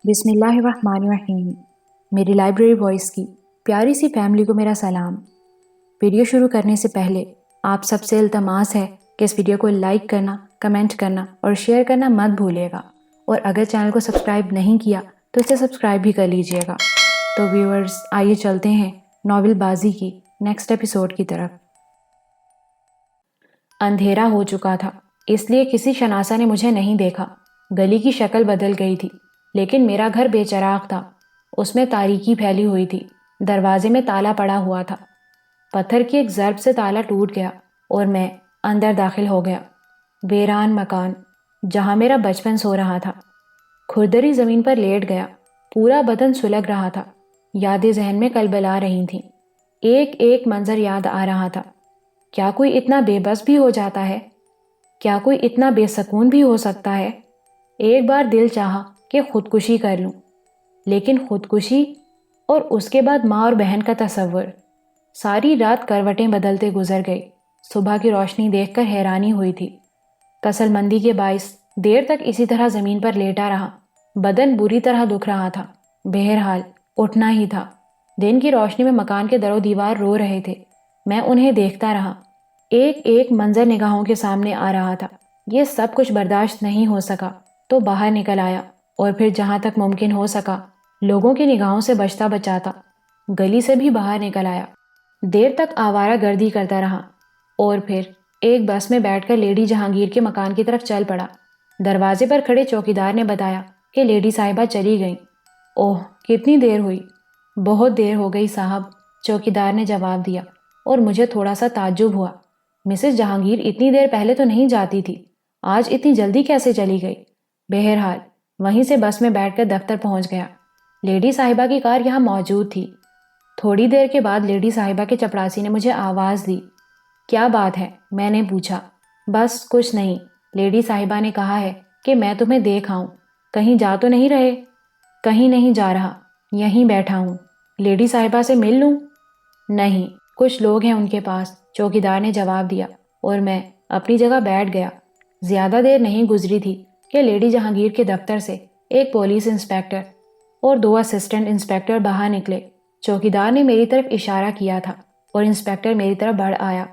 بسم اللہ الرحمن الرحیم۔ میری لائبریری وائس کی پیاری سی فیملی کو میرا سلام۔ ویڈیو شروع کرنے سے پہلے آپ سب سے التماس ہے کہ اس ویڈیو کو لائک کرنا، کمنٹ کرنا اور شیئر کرنا مت بھولیے گا، اور اگر چینل کو سبسکرائب نہیں کیا تو اسے سبسکرائب بھی کر لیجئے گا۔ تو ویورز، آئیے چلتے ہیں ناول بازی کی نیکسٹ ایپیسوڈ کی طرف۔ اندھیرا ہو چکا تھا، اس لیے کسی شناسا نے مجھے نہیں دیکھا۔ گلی کی شکل بدل گئی تھی، لیکن میرا گھر بے چراغ تھا۔ اس میں تاریکی پھیلی ہوئی تھی۔ دروازے میں تالا پڑا ہوا تھا۔ پتھر کی ایک ضرب سے تالا ٹوٹ گیا اور میں اندر داخل ہو گیا۔ ویران مکان، جہاں میرا بچپن سو رہا تھا۔ کھردری زمین پر لیٹ گیا، پورا بدن سلگ رہا تھا۔ یادیں ذہن میں کلبلا رہی تھیں، ایک ایک منظر یاد آ رہا تھا۔ کیا کوئی اتنا بے بس بھی ہو جاتا ہے؟ کیا کوئی اتنا بے سکون بھی ہو سکتا ہے؟ ایک بار دل چاہا کہ خودکشی کر لوں، لیکن خودکشی اور اس کے بعد ماں اور بہن کا تصور۔ ساری رات کروٹیں بدلتے گزر گئی۔ صبح کی روشنی دیکھ کر حیرانی ہوئی تھی۔ کسل مندی کے باعث دیر تک اسی طرح زمین پر لیٹا رہا۔ بدن بری طرح دکھ رہا تھا۔ بہرحال اٹھنا ہی تھا۔ دن کی روشنی میں مکان کے در و دیوار رو رہے تھے۔ میں انہیں دیکھتا رہا۔ ایک ایک منظر نگاہوں کے سامنے آ رہا تھا۔ یہ سب کچھ برداشت نہیں ہو سکا تو باہر نکل آیا، اور پھر جہاں تک ممکن ہو سکا لوگوں کی نگاہوں سے بچتا بچاتا گلی سے بھی باہر نکل آیا۔ دیر تک آوارہ گردی کرتا رہا، اور پھر ایک بس میں بیٹھ کر لیڈی جہانگیر کے مکان کی طرف چل پڑا۔ دروازے پر کھڑے چوکیدار نے بتایا کہ لیڈی صاحبہ چلی گئیں۔ اوہ، کتنی دیر ہوئی؟ بہت دیر ہو گئی صاحب، چوکیدار نے جواب دیا، اور مجھے تھوڑا سا تعجب ہوا۔ مسز جہانگیر اتنی دیر پہلے تو نہیں جاتی تھی، آج اتنی جلدی کیسے چلی گئی؟ بہرحال وہیں سے بس میں بیٹھ کر دفتر پہنچ گیا۔ لیڈی صاحبہ کی کار یہاں موجود تھی۔ تھوڑی دیر کے بعد لیڈی صاحبہ کے چپڑاسی نے مجھے آواز دی۔ کیا بات ہے؟ میں نے پوچھا۔ بس کچھ نہیں، لیڈی صاحبہ نے کہا ہے کہ میں تمہیں دیکھ آؤں۔ کہیں جا تو نہیں رہے؟ کہیں نہیں جا رہا، یہیں بیٹھا ہوں۔ لیڈی صاحبہ سے مل لوں؟ نہیں، کچھ لوگ ہیں ان کے پاس، چوکیدار نے جواب دیا، اور میں اپنی جگہ بیٹھ گیا۔ زیادہ دیر نہیں گزری تھی کہ لیڈی جہانگیر کے دفتر سے ایک پولیس انسپیکٹر اور 2 اسسٹنٹ انسپیکٹر باہر نکلے۔ چوکیدار نے میری طرف اشارہ کیا تھا اور انسپیکٹر میری طرف بڑھ آیا۔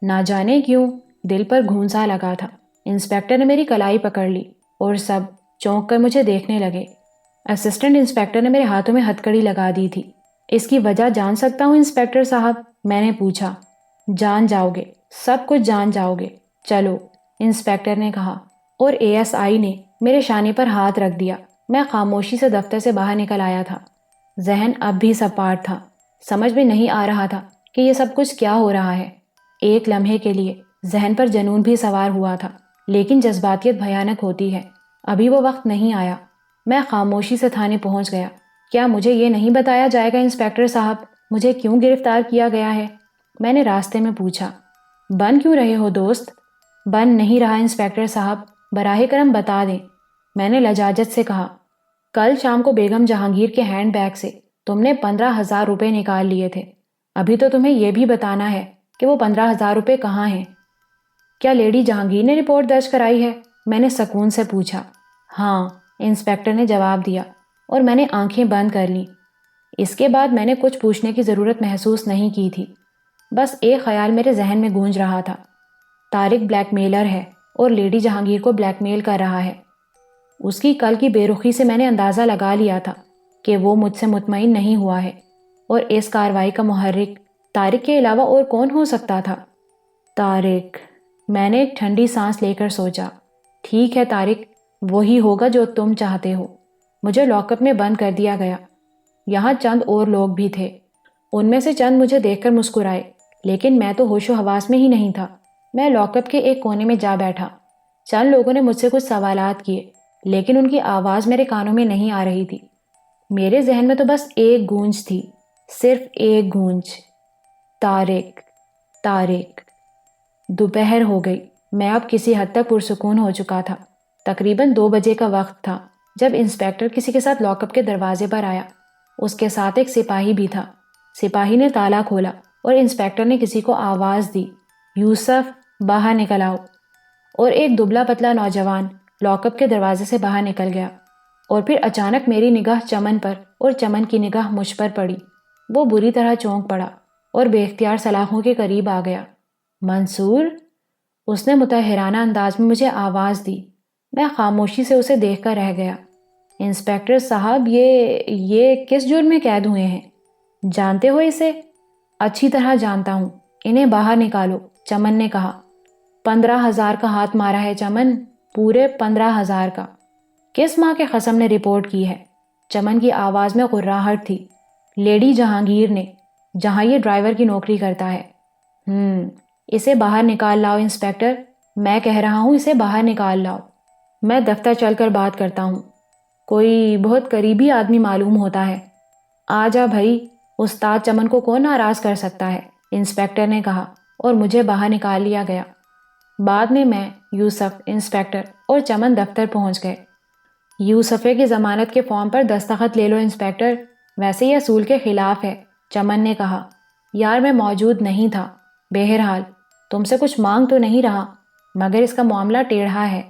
نہ جانے کیوں دل پر گھونسا لگا تھا۔ انسپیکٹر نے میری کلائی پکڑ لی اور سب چونک کر مجھے دیکھنے لگے۔ اسسٹنٹ انسپیکٹر نے میرے ہاتھوں میں ہتھ کڑی لگا دی تھی۔ اس کی وجہ جان سکتا ہوں انسپیکٹر صاحب؟ میں نے پوچھا۔ جان جاؤ گے، سب کچھ جان جاؤ گے، چلو، انسپیکٹر نے کہا، اور اے ایس آئی نے میرے شانے پر ہاتھ رکھ دیا۔ میں خاموشی سے دفتر سے باہر نکل آیا تھا۔ ذہن اب بھی سپاٹ تھا۔ سمجھ میں نہیں آ رہا تھا کہ یہ سب کچھ کیا ہو رہا ہے۔ ایک لمحے کے لیے ذہن پر جنون بھی سوار ہوا تھا، لیکن جذباتیت بھیانک ہوتی ہے، ابھی وہ وقت نہیں آیا۔ میں خاموشی سے تھانے پہنچ گیا۔ کیا مجھے یہ نہیں بتایا جائے گا انسپیکٹر صاحب، مجھے کیوں گرفتار کیا گیا ہے؟ میں نے راستے میں پوچھا۔ بن کیوں رہے ہو دوست؟ بن نہیں رہا انسپیکٹر صاحب، براہ کرم بتا دیں، میں نے لجاجت سے کہا۔ کل شام کو بیگم جہانگیر کے ہینڈ بیگ سے تم نے 15,000 روپے نکال لیے تھے۔ ابھی تو تمہیں یہ بھی بتانا ہے کہ وہ 15,000 روپے کہاں ہیں۔ کیا لیڈی جہانگیر نے رپورٹ درج کرائی ہے؟ میں نے سکون سے پوچھا۔ ہاں، انسپیکٹر نے جواب دیا، اور میں نے آنکھیں بند کر لیں۔ اس کے بعد میں نے کچھ پوچھنے کی ضرورت محسوس نہیں کی تھی۔ بس ایک خیال میرے ذہن میں گونج رہا تھا۔ طارق بلیک میلر ہے اور لیڈی جہانگیر کو بلیک میل کر رہا ہے۔ اس کی کل کی بے رخی سے میں نے اندازہ لگا لیا تھا کہ وہ مجھ سے مطمئن نہیں ہوا ہے، اور اس کارروائی کا محرک طارق کے علاوہ اور کون ہو سکتا تھا؟ طارق، میں نے ایک ٹھنڈی سانس لے کر سوچا۔ ٹھیک ہے طارق، وہی ہوگا جو تم چاہتے ہو۔ مجھے لاک اپ میں بند کر دیا گیا۔ یہاں چند اور لوگ بھی تھے۔ ان میں سے چند مجھے دیکھ کر مسکرائے، لیکن میں تو ہوش و حواس میں ہی نہیں تھا۔ میں لاک اپ کے ایک کونے میں جا بیٹھا۔ چند لوگوں نے مجھ سے کچھ سوالات کیے، لیکن ان کی آواز میرے کانوں میں نہیں آ رہی تھی۔ میرے ذہن میں تو بس ایک گونج تھی، صرف ایک گونج، طارق، طارق۔ دوپہر ہو گئی۔ میں اب کسی حد تک پرسکون ہو چکا تھا۔ تقریباً 2 بجے کا وقت تھا جب انسپیکٹر کسی کے ساتھ لاک اپ کے دروازے پر آیا۔ اس کے ساتھ ایک سپاہی بھی تھا۔ سپاہی نے تالا کھولا اور انسپیکٹر نے کسی کو آواز دی، یوسف، باہر نکل آؤ، اور ایک دبلا پتلا نوجوان لاک اپ کے دروازے سے باہر نکل گیا اور پھر اچانک میری نگاہ چمن پر اور چمن کی نگاہ مجھ پر پڑی۔ وہ بری طرح چونک پڑا اور بے اختیار سلاخوں کے قریب آ گیا۔ منصور، اس نے متحرانہ انداز میں مجھے آواز دی۔ میں خاموشی سے اسے دیکھ کر رہ گیا۔ انسپکٹر صاحب، یہ کس جرم میں قید ہوئے ہیں؟ جانتے ہو اسے؟ اچھی طرح جانتا ہوں، انہیں باہر نکالو، چمن نے کہا۔ 15,000 کا ہاتھ مارا ہے چمن، پورے 15,000 کا۔ کس ماں کے قسم نے رپورٹ کی ہے؟ چمن کی آواز میں غراہٹ تھی۔ لیڈی جہانگیر نے، جہاں یہ ڈرائیور کی نوکری کرتا ہے۔ اسے باہر نکال لاؤ انسپکٹر، میں کہہ رہا ہوں اسے باہر نکال لاؤ۔ میں دفتر چل کر بات کرتا ہوں، کوئی بہت قریبی آدمی معلوم ہوتا ہے۔ آ جا بھائی، استاد چمن کو کون ناراض کر سکتا ہے، انسپکٹر نے کہا، اور مجھے باہر نکال لیا گیا۔ بعد میں یوسف، انسپکٹر اور چمن دفتر پہنچ گئے۔ یوسفے کی ضمانت کے فارم پر دستخط لے لو انسپکٹر، ویسے یہ اصول کے خلاف ہے، چمن نے کہا۔ یار میں موجود نہیں تھا، بہرحال تم سے کچھ مانگ تو نہیں رہا، مگر اس کا معاملہ ٹیڑھا ہے۔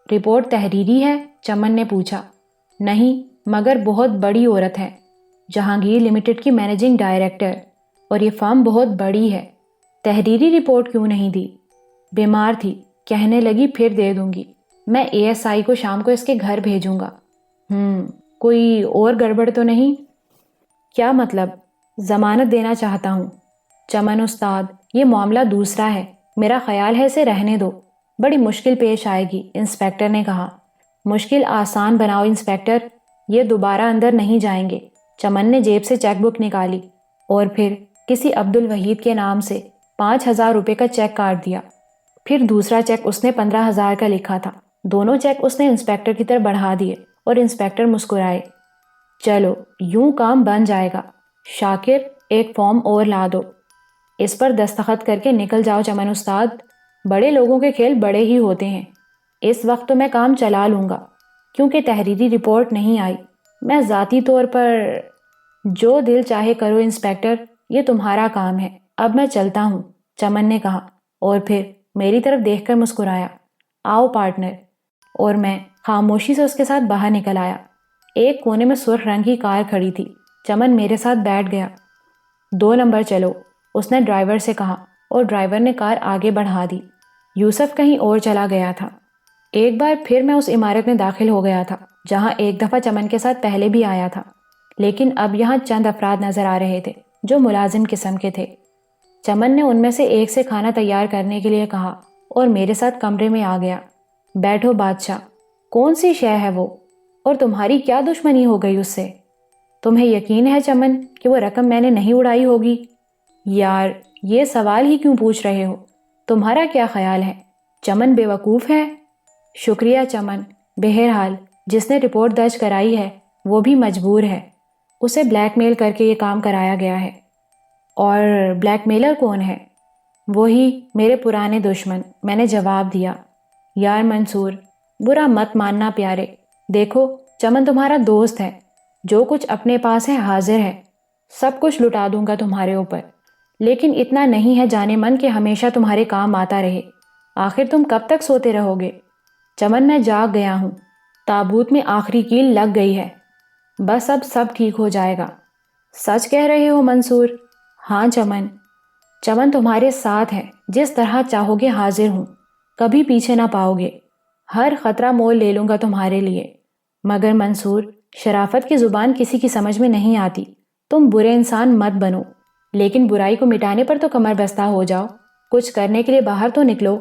رپورٹ تحریری ہے؟ چمن نے پوچھا۔ نہیں، مگر بہت بڑی عورت ہے، جہانگیر لمیٹڈ کی مینیجنگ ڈائریکٹر، اور یہ فرم بہت بڑی ہے۔ تحریری رپورٹ کیوں نہیں دی؟ بیمار تھی، کہنے لگی پھر دے دوں گی۔ میں ASI کو شام کو اس کے گھر بھیجوں گا۔ کوئی اور گڑبڑ تو نہیں؟ کیا مطلب؟ ضمانت دینا چاہتا ہوں۔ چمن استاد، یہ معاملہ دوسرا ہے، میرا خیال ہے اسے رہنے دو، بڑی مشکل پیش آئے گی، انسپکٹر نے کہا۔ مشکل آسان بناؤ انسپکٹر، یہ دوبارہ اندر نہیں جائیں گے۔ چمن نے جیب سے چیک بک نکالی اور پھر کسی عبد الوحید کے نام سے 5,000 روپے کا چیک کاٹ دیا۔ پھر دوسرا چیک اس نے 15,000 کا لکھا تھا۔ دونوں چیک اس نے انسپکٹر کی طرف بڑھا دیے اور انسپکٹر مسکرائے۔ چلو، یوں کام بن جائے گا۔ شاکر، ایک فارم اور لا دو، اس پر دستخط کر کے نکل جاؤ چمن استاد، بڑے لوگوں کے کھیل بڑے ہی ہوتے ہیں۔ اس وقت تو میں کام چلا لوں گا، کیونکہ تحریری رپورٹ نہیں آئی۔ میں ذاتی طور پر… جو دل چاہے کرو انسپکٹر، یہ تمہارا کام ہے، اب میں چلتا ہوں، چمن نے کہا، اور پھر میری طرف دیکھ کر مسکرایا۔ آؤ پارٹنر، اور میں خاموشی سے اس کے ساتھ باہر نکل آیا۔ ایک کونے میں سرخ رنگ کی کار کھڑی تھی، چمن میرے ساتھ بیٹھ گیا۔ 2 نمبر چلو، اس نے ڈرائیور سے کہا، اور ڈرائیور نے کار آگے بڑھا دی۔ یوسف کہیں اور چلا گیا تھا۔ ایک بار پھر میں اس عمارت میں داخل ہو گیا تھا جہاں ایک دفعہ چمن کے ساتھ پہلے بھی آیا تھا، لیکن اب یہاں چند افراد نظر آ رہے تھے جو ملازم قسم کے تھے۔ چمن نے ان میں سے ایک سے کھانا تیار کرنے کے لیے کہا اور میرے ساتھ کمرے میں آ گیا۔ بیٹھو بادشاہ، کون سی شے ہے وہ، اور تمہاری کیا دشمنی ہو گئی اس سے؟ تمہیں یقین ہے چمن کہ وہ رقم میں نے نہیں اڑائی ہوگی؟ یار، یہ سوال ہی کیوں پوچھ رہے ہو؟ تمہارا کیا خیال ہے چمن بے وقوف ہے؟ شکریہ چمن، بہرحال جس نے رپورٹ درج کرائی ہے وہ بھی مجبور ہے، اسے بلیک میل کر کے یہ کام کرایا گیا ہے۔ اور بلیک میلر کون ہے؟ وہی میرے پرانے دشمن، میں نے جواب دیا۔ یار منصور، برا مت ماننا پیارے، دیکھو چمن تمہارا دوست ہے، جو کچھ اپنے پاس ہے حاضر ہے، سب کچھ لٹا دوں گا تمہارے اوپر، لیکن اتنا نہیں ہے جانے من کہ ہمیشہ تمہارے کام آتا رہے۔ آخر تم کب تک سوتے رہو گے؟ چمن، میں جاگ گیا ہوں، تابوت میں آخری کیل لگ گئی ہے، بس اب سب ٹھیک ہو جائے گا۔ سچ کہہ رہے ہو منصور؟ ہاں چمن، چمن تمہارے ساتھ ہے، جس طرح چاہو گے حاضر ہوں، کبھی پیچھے نہ پاؤ گے، ہر خطرہ مول لے لوں گا تمہارے لیے۔ مگر منصور، شرافت کی زبان کسی کی سمجھ میں نہیں آتی، تم برے انسان مت بنو، لیکن برائی کو مٹانے پر تو کمر بستہ ہو جاؤ، کچھ کرنے کے لیے باہر تو نکلو۔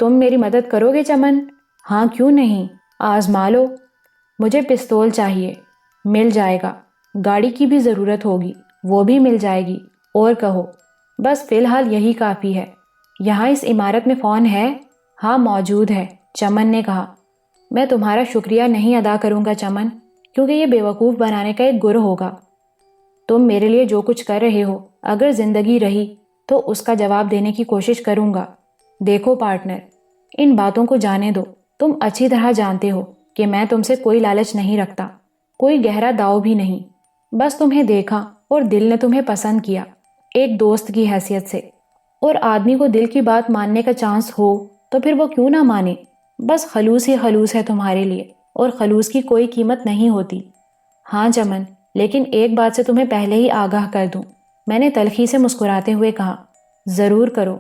تم میری مدد کرو گے چمن؟ ہاں کیوں نہیں، آزما لو۔ مجھے پستول چاہیے، مل جائے گا۔ گاڑی کی بھی ضرورت ہوگی، وہ بھی مل جائے گی۔ اور کہو، بس فی الحال یہی کافی ہے۔ یہاں اس عمارت میں فون ہے؟ ہاں موجود ہے، چمن نے کہا۔ میں تمہارا شکریہ نہیں ادا کروں گا چمن، کیونکہ یہ بیوقوف بنانے کا ایک گرہ ہوگا۔ تم میرے لیے جو کچھ کر رہے ہو، اگر زندگی رہی تو اس کا جواب دینے کی کوشش کروں گا۔ دیکھو پارٹنر، ان باتوں کو جانے دو، تم اچھی طرح جانتے ہو کہ میں تم سے کوئی لالچ نہیں رکھتا، کوئی گہرا داؤ بھی نہیں، بس تمہیں دیکھا اور دل نے تمہیں پسند کیا، ایک دوست کی حیثیت سے، اور آدمی کو دل کی بات ماننے کا چانس ہو تو پھر وہ کیوں نہ مانے، بس خلوص ہی خلوص ہے تمہارے لیے، اور خلوص کی کوئی قیمت نہیں ہوتی۔ ہاں چمن، لیکن ایک بات سے تمہیں پہلے ہی آگاہ کر دوں، میں نے تلخی سے مسکراتے ہوئے کہا۔ ضرور کرو۔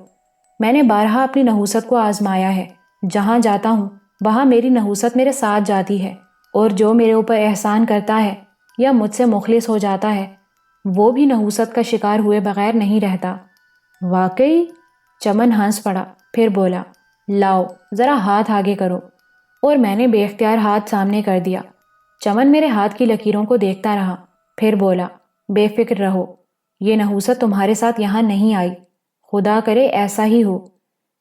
میں نے بارہا اپنی نحوست کو آزمایا ہے، جہاں جاتا ہوں وہاں میری نحوست میرے ساتھ جاتی ہے، اور جو میرے اوپر احسان کرتا ہے یا مجھ سے مخلص ہو جاتا ہے وہ بھی نحوست کا شکار ہوئے بغیر نہیں رہتا۔ واقعی؟ چمن ہنس پڑا، پھر بولا، لاؤ ذرا ہاتھ آگے کرو، اور میں نے بے اختیار ہاتھ سامنے کر دیا۔ چمن میرے ہاتھ کی لکیروں کو دیکھتا رہا، پھر بولا، بے فکر رہو، یہ نحوست تمہارے ساتھ یہاں نہیں آئی، خدا کرے ایسا ہی ہو۔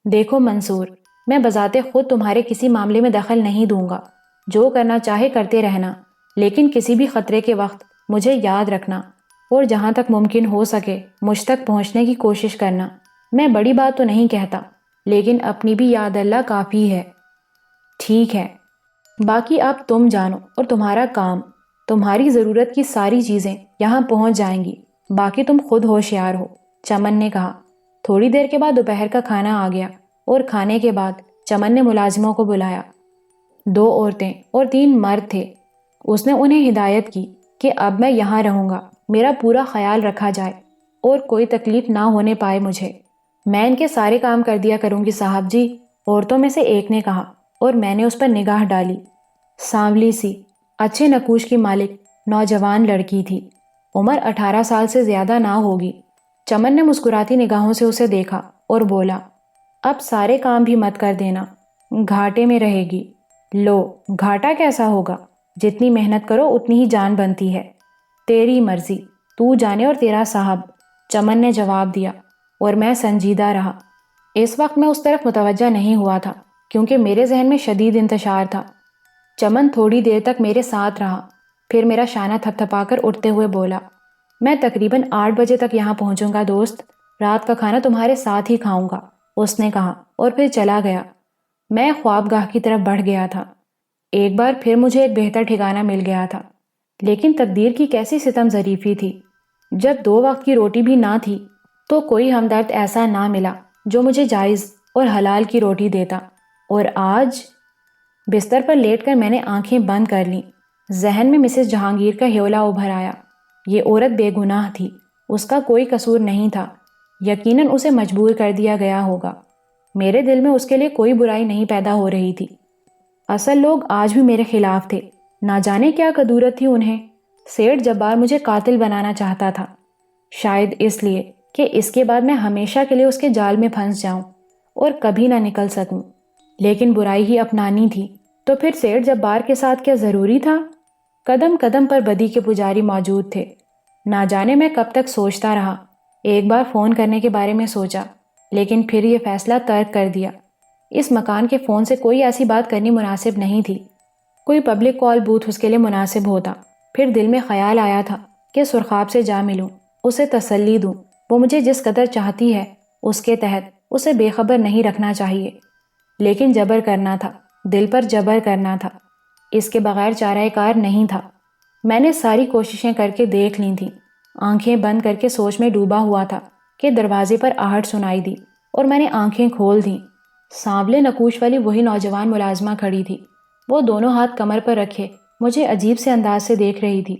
دیکھو منصور، میں بذات خود تمہارے کسی معاملے میں دخل نہیں دوں گا، جو کرنا چاہے کرتے رہنا، لیکن کسی بھی خطرے کے وقت مجھے یاد رکھنا، اور جہاں تک ممکن ہو سکے مجھ تک پہنچنے کی کوشش کرنا۔ میں بڑی بات تو نہیں کہتا، لیکن اپنی بھی یاد اللہ کافی ہے۔ ٹھیک ہے، باقی اب تم جانو اور تمہارا کام، تمہاری ضرورت کی ساری چیزیں یہاں پہنچ جائیں گی، باقی تم خود ہوشیار ہو، چمن نے کہا۔ تھوڑی دیر کے بعد دوپہر کا کھانا آ گیا، اور کھانے کے بعد چمن نے ملازموں کو بلایا۔ 2 عورتیں اور 3 مرد تھے۔ اس نے انہیں ہدایت کی کہ اب میں یہاں رہوں گا، میرا پورا خیال رکھا جائے اور کوئی تکلیف نہ ہونے پائے مجھے۔ میں ان کے سارے کام کر دیا کروں گی صاحب جی، عورتوں میں سے ایک نے کہا، اور میں نے اس پر نگاہ ڈالی۔ سانولی سی، اچھے نقوش کی مالک نوجوان لڑکی تھی، عمر 18 سال سے زیادہ نہ ہوگی۔ چمن نے مسکراتی نگاہوں سے اسے دیکھا اور بولا، اب سارے کام بھی مت کر دینا، گھاٹے میں رہے گی۔ لو، گھاٹا کیسا ہوگا؟ جتنی محنت کرو اتنی ہی جان بنتی ہے۔ تیری مرضی، تو جانے اور تیرا صاحب، چمن نے جواب دیا، اور میں سنجیدہ رہا۔ اس وقت میں اس طرف متوجہ نہیں ہوا تھا، کیونکہ میرے ذہن میں شدید انتشار تھا۔ چمن تھوڑی دیر تک میرے ساتھ رہا، پھر میرا شانہ تھپ تھپا کر اٹھتے ہوئے بولا، میں تقریباً 8 بجے تک یہاں پہنچوں گا دوست، رات کا کھانا تمہارے ساتھ ہی کھاؤں گا، اس نے کہا، اور پھر چلا گیا۔ میں خوابگاہ کی طرف بڑھ گیا تھا۔ ایک بار پھر مجھے ایک بہتر ٹھکانہ مل گیا تھا، لیکن تقدیر کی کیسی ستم ظریفی تھی، جب 2 وقت کی روٹی بھی نہ تھی تو کوئی ہمدرد ایسا نہ ملا جو مجھے جائز اور حلال کی روٹی دیتا۔ اور آج بستر پر لیٹ کر میں نے آنکھیں بند کر لیں۔ ذہن میں مسز جہانگیر کا ہیولا ابھر آیا۔ یہ عورت بے گناہ تھی، اس کا کوئی قصور نہیں تھا، یقیناً اسے مجبور کر دیا گیا ہوگا۔ میرے دل میں اس کے لیے کوئی برائی نہیں پیدا ہو رہی تھی۔ اصل لوگ آج بھی میرے خلاف تھے، نہ جانے کیا قدورت تھی انہیں۔ سیٹھ جبار مجھے قاتل بنانا چاہتا تھا، شاید اس لیے کہ اس کے بعد میں ہمیشہ کے لیے اس کے جال میں پھنس جاؤں اور کبھی نہ نکل سکوں۔ لیکن برائی ہی اپنانی تھی، تو پھر سیٹھ جبار کے ساتھ کیا ضروری تھا؟ قدم قدم پر بدی کے پجاری موجود تھے۔ نہ جانے میں کب تک سوچتا رہا۔ ایک بار فون کرنے کے بارے میں سوچا، لیکن پھر یہ فیصلہ ترک کر دیا۔ اس مکان کے فون سے کوئی ایسی بات کرنی مناسب نہیں تھی۔ کوئی پبلک کال بوتھ اس کے لیے مناسب ہوتا۔ پھر دل میں خیال آیا تھا کہ سرخاب سے جا ملوں، اسے تسلی دوں، وہ مجھے جس قدر چاہتی ہے اس کے تحت اسے بے خبر نہیں رکھنا چاہیے۔ لیکن جبر کرنا تھا، دل پر جبر کرنا تھا، اس کے بغیر چارہ کار نہیں تھا۔ میں نے ساری کوششیں کر کے دیکھ لی تھیں، آنکھیں بند کر کے سوچ میں ڈوبا ہوا تھا کہ دروازے پر آہٹ سنائی دی، اور میں نے آنکھیں کھول دیں۔ سانولے نقوش والی وہی نوجوان ملازمہ کھڑی تھی، وہ دونوں ہاتھ کمر پر رکھے مجھے عجیب سے انداز سے دیکھ رہی تھی۔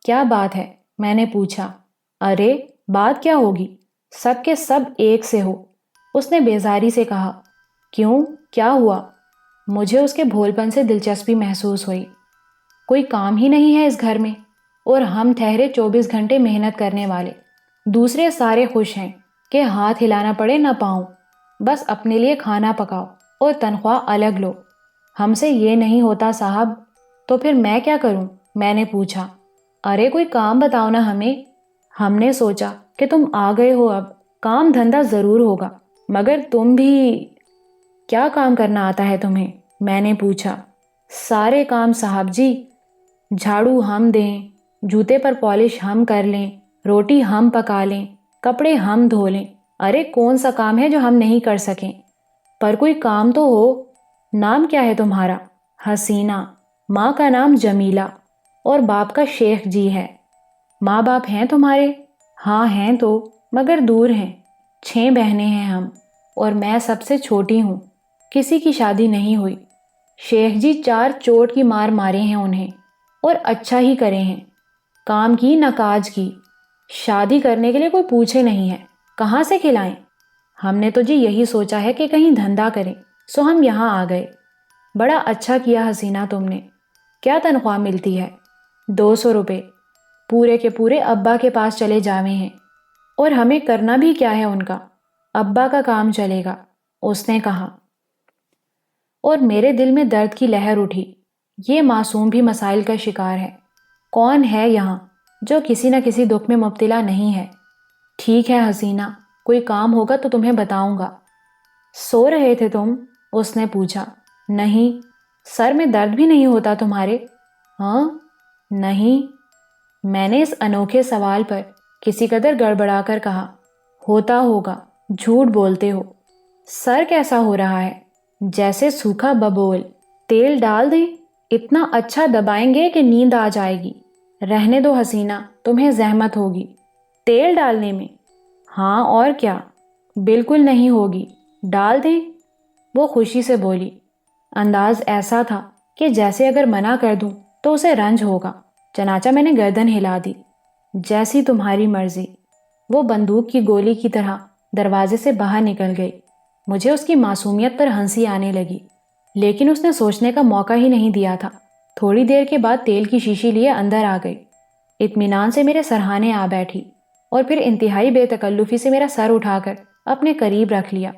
کیا بات ہے؟ میں نے پوچھا۔ ارے بات کیا ہوگی، سب کے سب ایک سے ہو، اس نے بیزاری سے کہا۔ کیوں، کیا ہوا؟ مجھے اس کے بھول پن سے دلچسپی محسوس ہوئی۔ کوئی کام ہی نہیں ہے اس گھر میں، اور ہم ٹھہرے 24 گھنٹے محنت کرنے والے، دوسرے سارے خوش ہیں کہ ہاتھ ہلانا پڑے نہ پاؤں، بس اپنے لیے کھانا پکاؤ اور تنخواہ الگ لو۔ ہم سے یہ نہیں ہوتا صاحب، تو پھر میں کیا کروں؟ میں نے پوچھا۔ ارے کوئی کام بتاؤ نا ہمیں، ہم نے سوچا کہ تم آ گئے ہو، اب کام دھندا ضرور ہوگا، مگر تم بھی… کیا کام کرنا آتا ہے تمہیں؟ میں نے پوچھا۔ سارے کام صاحب جی، جھاڑو ہم دیں، جوتے پر پالش ہم کر لیں، روٹی ہم پکا لیں، کپڑے ہم دھو لیں، ارے کون سا کام ہے جو ہم نہیں کر سکیں؟ پر کوئی کام تو ہو۔ نام کیا ہے تمہارا؟ حسینہ۔ ماں کا نام جمیلہ، اور باپ کا شیخ جی ہے۔ ماں باپ ہیں تمہارے؟ ہاں ہیں تو، مگر دور ہیں۔ 6 بہنیں ہیں ہم، اور میں سب سے چھوٹی ہوں، کسی کی شادی نہیں ہوئی۔ شیخ جی 4 چوٹ کی مار مارے ہیں انہیں، اور اچھا ہی کرے ہیں، کام کی نہ کاج کی، شادی کرنے کے لیے کوئی پوچھے نہیں ہے، کہاں سے کھلائیں؟ ہم نے تو جی یہی سوچا ہے کہ کہیں دھندا کریں، سو ہم یہاں آ گئے۔ بڑا اچھا کیا حسینہ تم نے۔ کیا تنخواہ ملتی ہے؟ 200 روپے، پورے کے پورے ابا کے پاس چلے جاوے ہیں، اور ہمیں کرنا بھی کیا ہے ان کا، ابا کا کام چلے گا، اس نے کہا۔ اور میرے دل میں درد کی لہر اٹھی، یہ معصوم بھی مسائل کا شکار ہے، کون ہے یہاں جو کسی نہ کسی دکھ میں مبتلا نہیں ہے؟ ٹھیک ہے حسینہ، کوئی کام ہوگا تو تمہیں بتاؤں گا۔ سو رہے تھے تم؟ اس نے پوچھا۔ نہیں۔ سر میں درد بھی نہیں ہوتا تمہارے؟ ہاں؟ نہیں۔ میں نے اس انوکھے سوال پر کسی قدر گڑبڑا کر کہا، ہوتا ہوگا، جھوٹ بولتے ہو۔ سر کیسا ہو رہا ہے؟ جیسے سوکھا ببول۔ تیل ڈال دیں؟ اتنا اچھا دبائیں گے کہ نیند آ جائے گی۔ رہنے دو حسینہ، تمہیں زحمت ہوگی۔ تیل ڈالنے میں؟ ہاں اور کیا، بالکل نہیں ہوگی، ڈال دیں؟ وہ خوشی سے بولی۔ انداز ایسا تھا کہ جیسے اگر منع کر دوں تو اسے رنج ہوگا، چنانچہ میں نے گردن ہلا دی۔ جیسی تمہاری مرضی۔ وہ بندوق کی گولی کی طرح دروازے سے باہر نکل گئی۔ مجھے اس کی معصومیت پر ہنسی آنے لگی، لیکن اس نے سوچنے کا موقع ہی نہیں دیا تھا۔ تھوڑی دیر کے بعد تیل کی شیشی لیے اندر آ گئی، اطمینان سے میرے سرہانے آ بیٹھی، اور پھر انتہائی بے تکلفی سے میرا سر اٹھا کر اپنے قریب رکھ لیا۔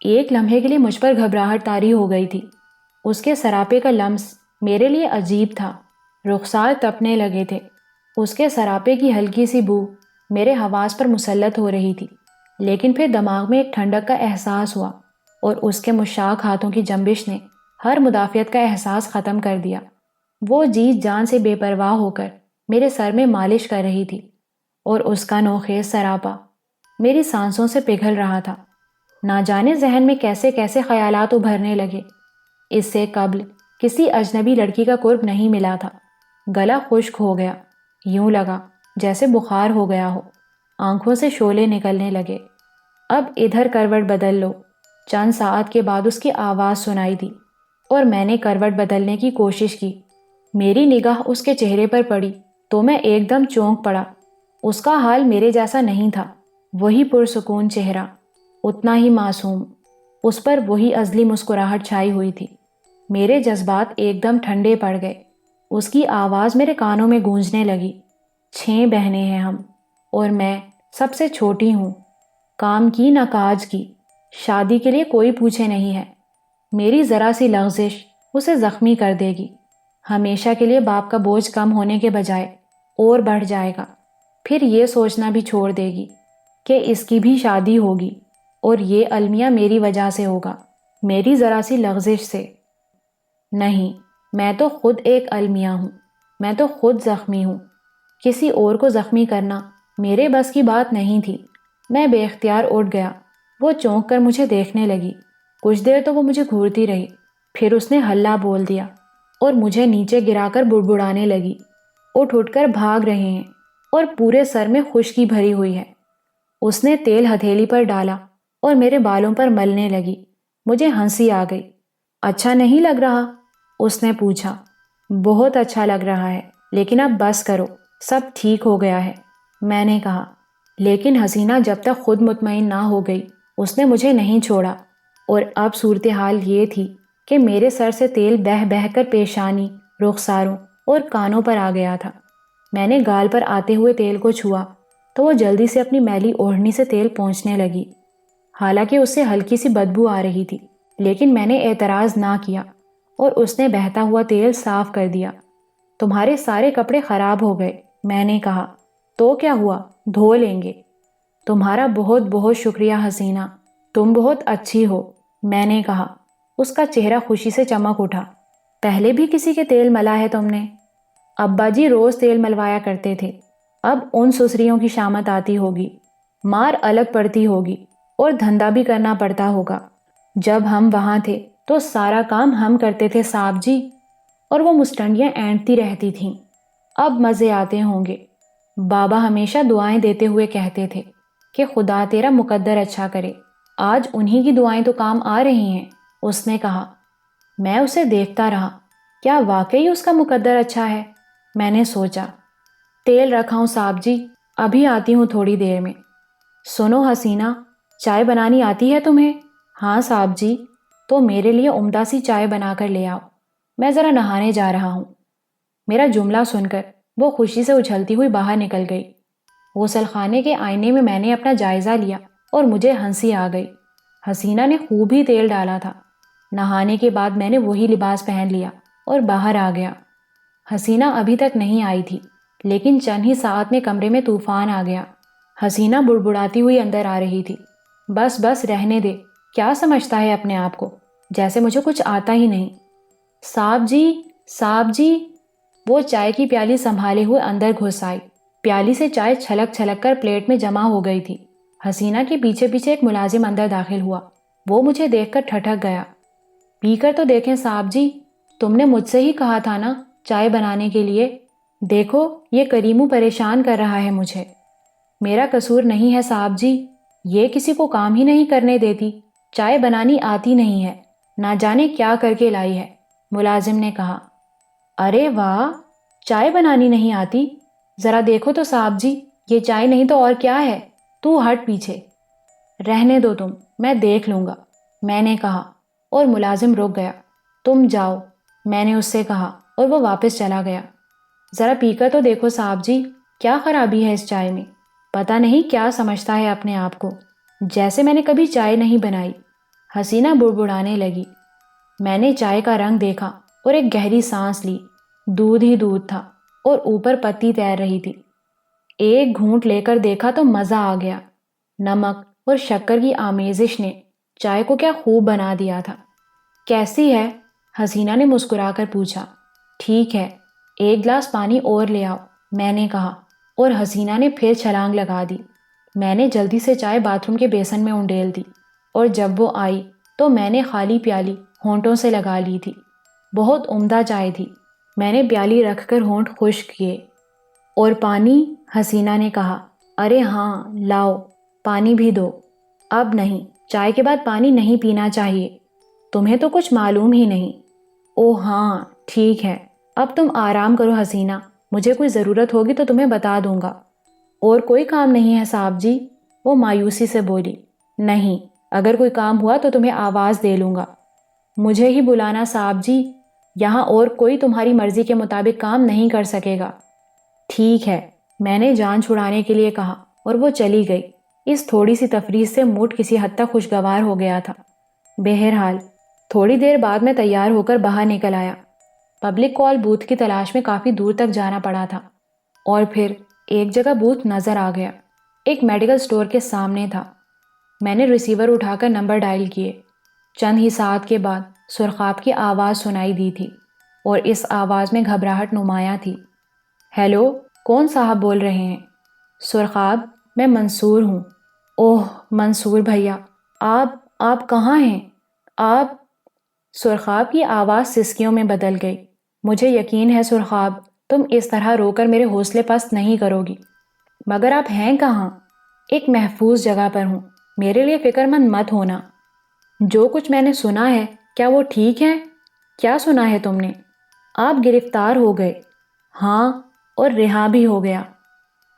ایک لمحے کے لیے مجھ پر گھبراہٹ طاری ہو گئی تھی۔ اس کے سراپے کا لمس میرے لیے عجیب تھا، رخسار تپنے لگے تھے، اس کے سراپے کی ہلکی سی بو میرے حواس پر مسلط ہو رہی تھی، لیکن پھر دماغ میں ایک ٹھنڈک کا احساس ہوا، اور اس کے مشاق ہاتھوں کی جنبش نے ہر مدافعت کا احساس ختم کر دیا۔ وہ جی جان سے بے پرواہ ہو کر میرے سر میں مالش کر رہی تھی، اور اس کا نوخیز سراپا میری سانسوں سے پگھل رہا تھا۔ نہ جانے ذہن میں کیسے کیسے خیالات ابھرنے لگے۔ اس سے قبل کسی اجنبی لڑکی کا قرب نہیں ملا تھا۔ گلا خشک ہو گیا، یوں لگا جیسے بخار ہو گیا ہو، آنکھوں سے شعلے نکلنے لگے۔ اب ادھر کروٹ بدل لو۔ چند ساعت کے بعد اس کی آواز سنائی دی، اور میں نے کروٹ بدلنے کی کوشش کی۔ میری نگاہ اس کے چہرے پر پڑی تو میں ایک دم چونک پڑا۔ اس کا حال میرے جیسا نہیں تھا، وہی پرسکون چہرہ، اتنا ہی معصوم، اس پر وہی ازلی مسکراہٹ چھائی ہوئی تھی۔ میرے جذبات ایک دم ٹھنڈے پڑ گئے۔ اس کی آواز میرے کانوں میں گونجنے لگی۔ 6 بہنیں ہیں ہم، اور میں سب سے چھوٹی ہوں، کام کی نہ کاج کی، شادی کے لیے کوئی پوچھے نہیں ہے۔ میری ذرا سی لغزش اسے زخمی کر دے گی، ہمیشہ کے لیے باپ کا بوجھ کم ہونے کے بجائے اور بڑھ جائے گا۔ پھر یہ سوچنا بھی چھوڑ دے گی کہ اس کی بھی شادی ہوگی، اور یہ المیہ میری وجہ سے ہوگا، میری ذرا سی لغزش سے۔ نہیں، میں تو خود ایک المیہ ہوں، میں تو خود زخمی ہوں، کسی اور کو زخمی کرنا میرے بس کی بات نہیں تھی۔ میں بے اختیار اٹھ گیا۔ وہ چونک کر مجھے دیکھنے لگی۔ کچھ دیر تو وہ مجھے گھورتی رہی، پھر اس نے ہلہ بول دیا اور مجھے نیچے گرا کر بڑبڑانے لگی۔ اٹھ کر بھاگ رہے ہیں، اور پورے سر میں خشکی بھری ہوئی ہے۔ اس نے تیل ہتھیلی پر ڈالا اور میرے بالوں پر ملنے لگی۔ مجھے ہنسی آ گئی۔ اچھا نہیں لگ رہا؟ اس نے پوچھا۔ بہت اچھا لگ رہا ہے، لیکن اب بس کرو، سب ٹھیک ہو گیا ہے، میں نے کہا۔ لیکن حسینہ جب تک خود مطمئن نہ ہو گئی اس نے مجھے نہیں چھوڑا، اور اب صورتحال یہ تھی کہ میرے سر سے تیل بہہ بہہ کر پیشانی، رخساروں اور کانوں پر آ گیا تھا۔ میں نے گال پر آتے ہوئے تیل کو چھوا تو وہ جلدی سے اپنی میلی اوڑھنی سے تیل پونچھنے لگی۔ حالانکہ اس سے ہلکی سی بدبو آ رہی تھی، لیکن میں نے اعتراض نہ کیا، اور اس نے بہتا ہوا تیل صاف کر دیا۔ تمہارے سارے کپڑے خراب ہو گئے، میں نے کہا۔ تو کیا ہوا، دھو لیں گے۔ تمہارا بہت بہت شکریہ حسینہ، تم بہت اچھی ہو، میں نے کہا۔ اس کا چہرہ خوشی سے چمک اٹھا۔ پہلے بھی کسی کے تیل ملا ہے تم نے؟ ابا جی روز تیل ملوایا کرتے تھے، اب ان سسریوں کی شامت آتی ہوگی، مار الگ پڑتی ہوگی، اور دھندا بھی کرنا پڑتا ہوگا۔ جب ہم وہاں تھے تو سارا کام ہم کرتے تھے صاحب جی، اور وہ مستنڈیاں اینٹتی رہتی تھیں۔ اب مزے آتے ہوں گے۔ بابا ہمیشہ دعائیں دیتے ہوئے کہتے تھے کہ خدا تیرا مقدر اچھا کرے، آج انہی کی دعائیں تو کام آ رہی ہیں، اس نے کہا۔ میں اسے دیکھتا رہا، کیا واقعی اس کا مقدر اچھا ہے؟ میں نے سوچا۔ تیل رکھا ہوں صاحب جی، ابھی آتی ہوں تھوڑی دیر میں۔ سنو حسینہ، چائے بنانی آتی ہے تمہیں؟ ہاں صاحب جی۔ تو میرے لیے عمدہ سی چائے بنا کر لے آؤ، میں ذرا نہانے جا رہا ہوں۔ میرا جملہ سن کر وہ خوشی سے اچھلتی ہوئی باہر نکل گئی۔ غسل خانے کے آئینے میں نے اپنا جائزہ لیا اور مجھے ہنسی آ گئی۔ حسینہ نے خوب ہی تیل ڈالا تھا۔ نہانے کے بعد میں نے وہی لباس پہن لیا اور باہر آ گیا۔ حسینہ ابھی تک نہیں آئی تھی، لیکن چند ہی ساعت میں کمرے میں طوفان آ گیا۔ حسینہ بڑبڑاتی ہوئی اندر آ رہی تھی۔ بس بس رہنے دے، کیا سمجھتا ہے اپنے آپ کو، جیسے مجھے کچھ آتا ہی نہیں۔ صاحب جی، صاحب جی۔ وہ چائے کی پیالی سنبھالے ہوئے اندر گھس آئی۔ پیالی سے چائے چھلک چھلک کر پلیٹ میں جمع ہو گئی تھی۔ حسینہ کے پیچھے پیچھے ایک ملازم اندر داخل ہوا۔ وہ مجھے دیکھ کر ٹھٹک گیا۔ پی کر تو دیکھیں صاحب جی، تم نے مجھ سے ہی کہا تھا نا چائے بنانے کے لیے۔ دیکھو یہ کریمو پریشان کر رہا ہے مجھے۔ میرا قصور نہیں ہے صاحب جی، یہ کسی کو کام ہی نہیں کرنے دیتی، چائے بنانی آتی نہیں ہے، نہ جانے کیا کر کے لائی ہے، ملازم نے کہا۔ ارے واہ، چائے بنانی نہیں آتی؟ ذرا دیکھو تو صاحب جی، یہ چائے نہیں تو اور کیا ہے؟ تو ہٹ پیچھے۔ رہنے دو تم، میں دیکھ لوں گا، میں نے کہا، اور ملازم رک گیا۔ تم جاؤ، میں نے اس سے کہا، اور وہ واپس چلا گیا۔ ذرا پی کر تو دیکھو صاحب جی، کیا خرابی ہے اس چائے میں؟ پتہ نہیں کیا سمجھتا ہے اپنے آپ کو، جیسے میں نے کبھی چائے نہیں بنائی۔ حسینہ بڑبڑانے لگی۔ میں نے چائے کا رنگ دیکھا اور ایک گہری سانس لی۔ دودھ ہی دودھ تھا اور اوپر پتی تیر رہی تھی۔ ایک گھونٹ لے کر دیکھا تو مزہ آ گیا۔ نمک اور شکر کی آمیزش نے چائے کو کیا خوب بنا دیا تھا۔ کیسی ہے؟ حسینہ نے مسکرا کر پوچھا۔ ٹھیک ہے، ایک گلاس پانی اور لے آؤ، میں نے کہا، اور حسینہ نے پھر چھلانگ لگا دی۔ میں نے جلدی سے چائے باتھ روم کے بیسن میں انڈیل دی، اور جب وہ آئی تو میں نے خالی پیالی ہونٹوں سے لگا لی تھی۔ بہت عمدہ چائے تھی۔ میں نے پیالی رکھ کر ہونٹ خشک کیے۔ اور پانی؟ حسینہ نے کہا۔ ارے ہاں، لاؤ، پانی بھی دو۔ اب نہیں، چائے کے بعد پانی نہیں پینا چاہیے۔ تمہیں تو کچھ معلوم ہی نہیں۔ اوہ ہاں، ٹھیک ہے، اب تم آرام کرو حسینہ، مجھے کوئی ضرورت ہوگی تو تمہیں بتا دوں گا۔ اور کوئی کام نہیں ہے صاحب جی؟ وہ مایوسی سے بولی۔ نہیں، اگر کوئی کام ہوا تو تمہیں آواز دے لوں گا۔ مجھے ہی بلانا صاحب جی، یہاں اور کوئی تمہاری مرضی کے مطابق کام نہیں کر سکے گا۔ ٹھیک ہے، میں نے جان چھڑانے کے لیے کہا، اور وہ چلی گئی۔ اس تھوڑی سی تفریح سے موڈ کسی حد تک خوشگوار ہو گیا تھا۔ بہرحال تھوڑی دیر بعد میں تیار ہو کر باہر نکل آیا۔ پبلک کال بوتھ کی تلاش میں کافی دور تک جانا پڑا تھا، اور پھر ایک جگہ بوتھ نظر آ گیا۔ ایک میڈیکل سٹور کے سامنے تھا۔ میں نے ریسیور اٹھا کر نمبر ڈائل کیے۔ چند ہی ساعت کے بعد سرخاب کی آواز سنائی دی تھی، اور اس آواز میں گھبراہٹ نمایاں تھی۔ ہیلو، کون صاحب بول رہے ہیں؟ سرخاب، میں منصور ہوں۔ اوہ منصور بھیا، آپ کہاں ہیں؟ آپ؟ سرخاب کی آواز سسکیوں میں بدل گئی۔ مجھے یقین ہے سرخاب، تم اس طرح رو کر میرے حوصلے پست نہیں کرو گی، مگر آپ ہیں کہاں؟ ایک محفوظ جگہ پر ہوں، میرے لیے فکر مند مت ہونا۔ جو کچھ میں نے سنا ہے، کیا وہ ٹھیک ہے؟ کیا سنا ہے تم نے؟ آپ گرفتار ہو گئے۔ ہاں، اور رہا بھی ہو گیا۔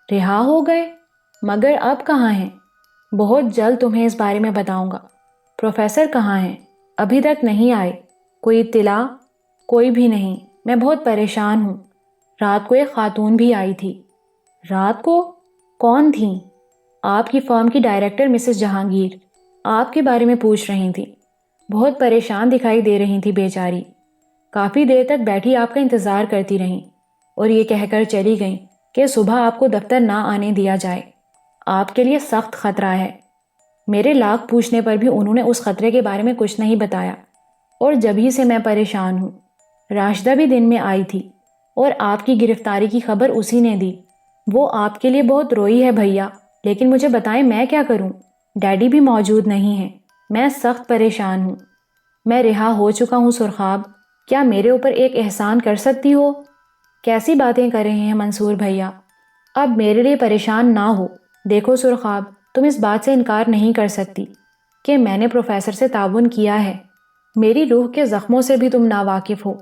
رہا ہو گئے؟ مگر اب کہاں ہیں؟ بہت جلد تمہیں اس بارے میں بتاؤں گا۔ پروفیسر کہاں ہیں؟ ابھی تک نہیں آئے۔ کوئی اطلاع؟ کوئی بھی نہیں، میں بہت پریشان ہوں۔ رات کو ایک خاتون بھی آئی تھی۔ رات کو؟ کون تھیں؟ آپ کی فرم کی ڈائریکٹر مسز جہانگیر، آپ کے بارے میں پوچھ رہی تھی۔ بہت پریشان دکھائی دے رہی تھی بیچاری۔ کافی دیر تک بیٹھی آپ کا انتظار کرتی رہیں، اور یہ کہہ کر چلی گئیں کہ صبح آپ کو دفتر نہ آنے دیا جائے، آپ کے لیے سخت خطرہ ہے۔ میرے لاکھ پوچھنے پر بھی انہوں نے اس خطرے کے بارے میں کچھ نہیں بتایا، اور جبھی سے میں پریشان ہوں۔ راشدہ بھی دن میں آئی تھی، اور آپ کی گرفتاری کی خبر اسی نے دی۔ وہ آپ کے لیے بہت روئی ہے بھیا، لیکن مجھے بتائیں میں کیا کروں؟ ڈیڈی بھی موجود نہیں ہیں، میں سخت پریشان ہوں۔ میں رہا ہو چکا ہوں سرخاب، کیا میرے اوپر ایک احسان کر سکتی ہو؟ کیسی باتیں کر رہے ہیں منصور بھیا؟ اب میرے لیے پریشان نہ ہو۔ دیکھو سرخاب، تم اس بات سے انکار نہیں کر سکتی کہ میں نے پروفیسر سے تعاون کیا ہے۔ میری روح کے زخموں سے بھی تم ناواقف ہو۔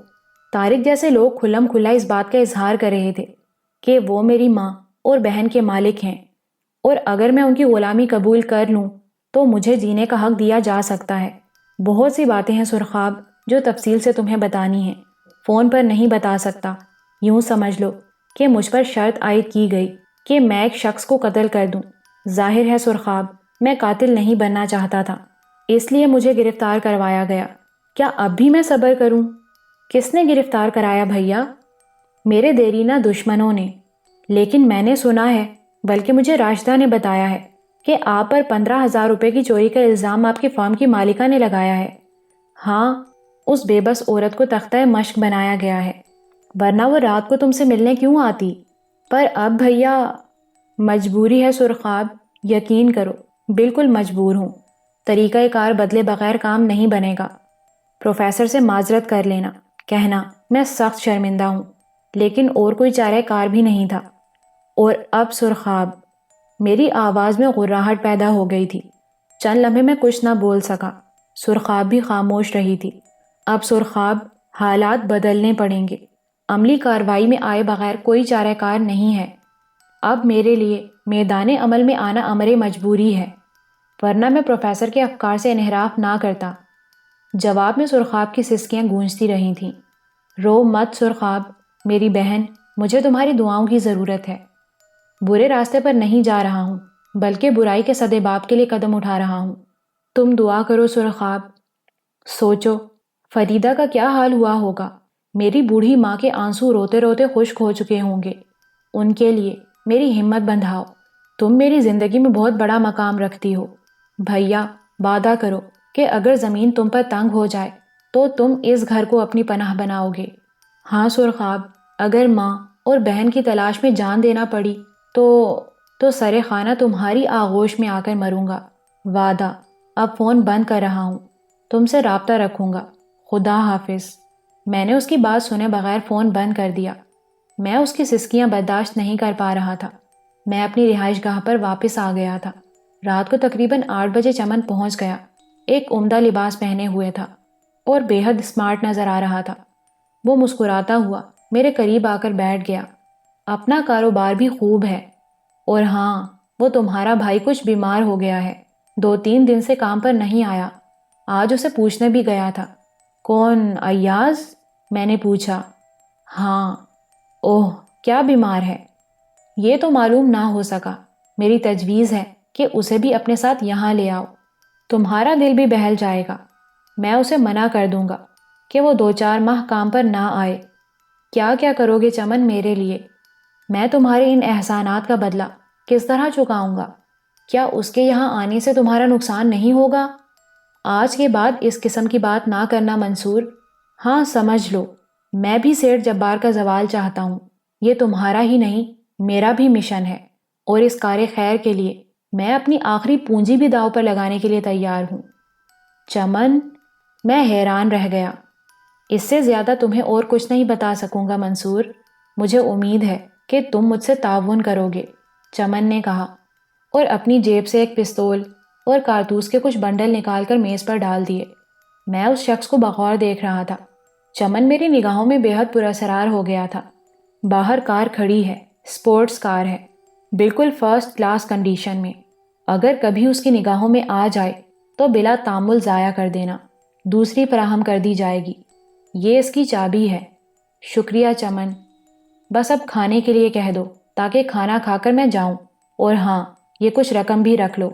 طارق جیسے لوگ کھلم کھلا اس بات کا اظہار کر رہے تھے کہ وہ میری ماں اور بہن کے مالک ہیں، اور اگر میں ان کی غلامی قبول کر لوں تو مجھے جینے کا حق دیا جا سکتا ہے۔ بہت سی باتیں ہیں سرخاب جو تفصیل سے تمہیں بتانی ہیں، فون پر نہیں بتا سکتا۔ یوں سمجھ لو کہ مجھ پر شرط عائد کی گئی کہ میں ایک شخص کو قتل کر دوں۔ ظاہر ہے سرخاب میں قاتل نہیں بننا چاہتا تھا، اس لیے مجھے گرفتار کروایا گیا۔ کیا اب بھی میں صبر کروں؟ کس نے گرفتار کرایا بھیا؟ میرے دیرینہ دشمنوں نے، لیکن میں نے سنا ہے، بلکہ مجھے راشدہ نے بتایا ہے کہ آپ پر 15,000 روپے کی چوری کا الزام آپ کی فرم کی مالکہ نے لگایا ہے۔ ہاں، اس بے بس عورت کو تختہ مشق بنایا گیا ہے، ورنہ وہ رات کو تم سے ملنے کیوں آتی؟ پر اب بھیا مجبوری ہے سرخاب، یقین کرو بالکل مجبور ہوں۔ طریقہ کار بدلے بغیر کام نہیں بنے گا۔ پروفیسر سے معذرت کر لینا، کہنا میں سخت شرمندہ ہوں، لیکن اور کوئی چارہ کار بھی نہیں تھا۔ اور اب سرخاب، میری آواز میں غراہٹ پیدا ہو گئی تھی۔ چند لمحے میں کچھ نہ بول سکا۔ سرخاب بھی خاموش رہی تھی۔ اب سرخاب، حالات بدلنے پڑیں گے۔ عملی کارروائی میں آئے بغیر کوئی چارہ کار نہیں ہے۔ اب میرے لیے میدان عمل میں آنا امر مجبوری ہے، ورنہ میں پروفیسر کے افکار سے انحراف نہ کرتا۔ جواب میں سرخاب کی سسکیاں گونجتی رہی تھیں۔ رو مت سرخاب، میری بہن، مجھے تمہاری دعاؤں کی ضرورت ہے۔ برے راستے پر نہیں جا رہا ہوں، بلکہ برائی کے سدباب کے لیے قدم اٹھا رہا ہوں۔ تم دعا کرو سرخاب۔ سوچو فریدہ کا کیا حال ہوا ہوگا۔ میری بوڑھی ماں کے آنسو روتے روتے خشک ہو چکے ہوں گے۔ ان کے لیے میری ہمت بندھاؤ۔ تم میری زندگی میں بہت بڑا مقام رکھتی ہو۔ بھیا وعدہ کرو کہ اگر زمین تم پر تنگ ہو جائے تو تم اس گھر کو اپنی پناہ بناؤ گے۔ ہاں سرخاب، اگر ماں اور بہن کی تلاش میں جان دینا پڑی تو سرے خانہ تمہاری آغوش میں آ کر مروں گا۔ وعدہ۔ اب فون بند کر رہا ہوں، تم سے رابطہ رکھوں گا۔ خدا حافظ۔ میں نے اس کی بات سنے بغیر فون بند کر دیا۔ میں اس کی سسکیاں برداشت نہیں کر پا رہا تھا۔ میں اپنی رہائش گاہ پر واپس آ گیا تھا۔ رات کو تقریباً 8 بجے چمن پہنچ گیا۔ ایک عمدہ لباس پہنے ہوئے تھا اور بے حد اسمارٹ نظر آ رہا تھا۔ وہ مسکراتا ہوا میرے قریب آ کر بیٹھ گیا۔ اپنا کاروبار بھی خوب ہے، اور ہاں وہ تمہارا بھائی کچھ بیمار ہو گیا ہے، 2-3 دن سے کام پر نہیں آیا۔ آج اسے پوچھنے بھی گیا تھا۔ کون، ایاز؟ میں نے پوچھا۔ ہاں۔ اوہ، کیا بیمار ہے؟ یہ تو معلوم نہ ہو سکا۔ میری تجویز ہے کہ اسے بھی اپنے ساتھ یہاں لے آؤ، تمہارا دل بھی بہل جائے گا۔ میں اسے منع کر دوں گا کہ وہ 2-4 ماہ کام پر نہ آئے۔ کیا کیا کرو گے چمن میرے لیے؟ میں تمہارے ان احسانات کا بدلہ کس طرح چکاؤں گا؟ کیا اس کے یہاں آنے سے تمہارا نقصان نہیں ہوگا؟ آج کے بعد اس قسم کی بات نہ کرنا منصور۔ ہاں سمجھ لو، میں بھی سیٹھ جبار کا زوال چاہتا ہوں۔ یہ تمہارا ہی نہیں، میرا بھی مشن ہے، اور اس کار خیر کے لیے میں اپنی آخری پونجی بھی داؤ پر لگانے کے لیے تیار ہوں۔ چمن، میں حیران رہ گیا۔ اس سے زیادہ تمہیں اور کچھ نہیں بتا سکوں گا منصور۔ مجھے امید ہے کہ تم مجھ سے تعاون کرو گے، چمن نے کہا، اور اپنی جیب سے ایک پستول اور کارتوس کے کچھ بنڈل نکال کر میز پر ڈال دیے۔ میں اس شخص کو بغور دیکھ رہا تھا۔ چمن میری نگاہوں میں بے حد پراسرار ہو گیا تھا۔ باہر کار کھڑی ہے، سپورٹس کار ہے، بالکل فرسٹ کلاس کنڈیشن میں۔ اگر کبھی اس کی نگاہوں میں آ جائے تو بلا تعمل ضائع کر دینا، دوسری فراہم کر دی جائے گی۔ یہ اس کی چابی ہے۔ شکریہ چمن۔ بس اب کھانے کے لیے کہہ دو تاکہ کھانا کھا کر میں جاؤں، اور ہاں یہ کچھ رقم بھی رکھ لو۔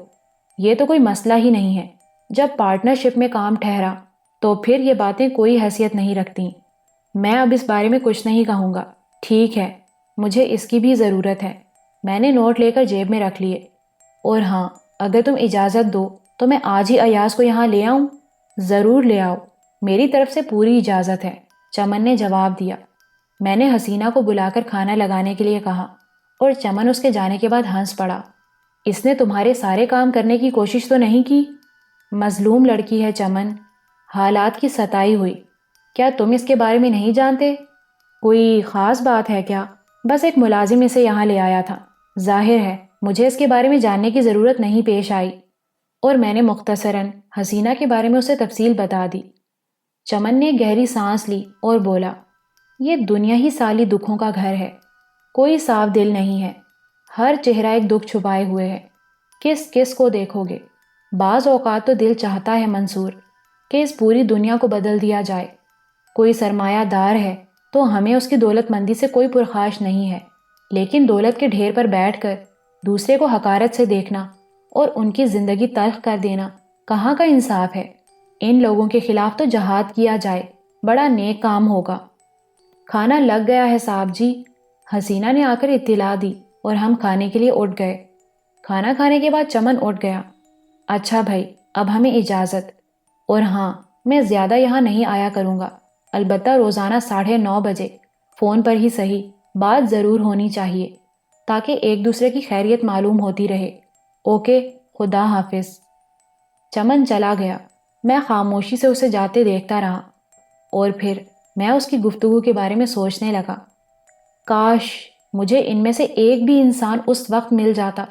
یہ تو کوئی مسئلہ ہی نہیں ہے، جب پارٹنرشپ میں کام ٹھہرا تو پھر یہ باتیں کوئی حیثیت نہیں رکھتی۔ میں اب اس بارے میں کچھ نہیں کہوں گا، ٹھیک ہے؟ مجھے اس کی بھی ضرورت ہے۔ میں نے نوٹ لے کر جیب میں رکھ لیے۔ اور ہاں، اگر تم اجازت دو تو میں آج ہی ایاز کو یہاں لے آؤں؟ ضرور لے آؤ، میری طرف سے پوری اجازت ہے، چمن نے جواب دیا۔ میں نے حسینہ کو بلا کر کھانا لگانے کے لیے کہا، اور چمن اس کے جانے کے بعد ہنس پڑا۔ اس نے تمہارے سارے کام کرنے کی کوشش تو نہیں کی؟ مظلوم لڑکی ہے چمن، حالات کی ستائی ہوئی۔ کیا تم اس کے بارے میں نہیں جانتے؟ کوئی خاص بات ہے کیا؟ بس ایک ملازم اسے یہاں لے آیا تھا۔ ظاہر ہے مجھے اس کے بارے میں جاننے کی ضرورت نہیں پیش آئی، اور میں نے مختصراً حسینہ کے بارے میں اسے تفصیل بتا دی۔ چمن نے گہری سانس لی اور بولا، یہ دنیا ہی سالی دکھوں کا گھر ہے، کوئی صاف دل نہیں ہے، ہر چہرہ ایک دکھ چھپائے ہوئے ہے، کس کس کو دیکھو گے؟ بعض اوقات تو دل چاہتا ہے منصور کہ اس پوری دنیا کو بدل دیا جائے۔ کوئی سرمایہ دار ہے تو ہمیں اس کی دولت مندی سے کوئی پرخاش نہیں ہے، لیکن دولت کے ڈھیر پر بیٹھ کر دوسرے کو حقارت سے دیکھنا اور ان کی زندگی تلخ کر دینا کہاں کا انصاف ہے؟ ان لوگوں کے خلاف تو جہاد کیا جائے، بڑا نیک کام ہوگا۔ کھانا لگ گیا ہے صاحب جی، حسینہ نے آ کر اطلاع دی اور ہم کھانے کے لیے اٹھ گئے۔ کھانا کھانے کے بعد چمن اٹھ گیا۔ اچھا بھائی، اب ہمیں اجازت، اور ہاں، میں زیادہ یہاں نہیں آیا کروں گا، البتہ روزانہ 9:30 بجے فون پر ہی صحیح بات ضرور ہونی چاہیے تاکہ ایک دوسرے کی خیریت معلوم ہوتی رہے۔ اوکے، خدا حافظ۔ چمن چلا گیا۔ میں خاموشی سے اسے جاتے دیکھتا رہا اور پھر میں اس کی گفتگو کے بارے میں سوچنے لگا، کاش مجھے ان میں سے ایک بھی انسان اس وقت مل جاتا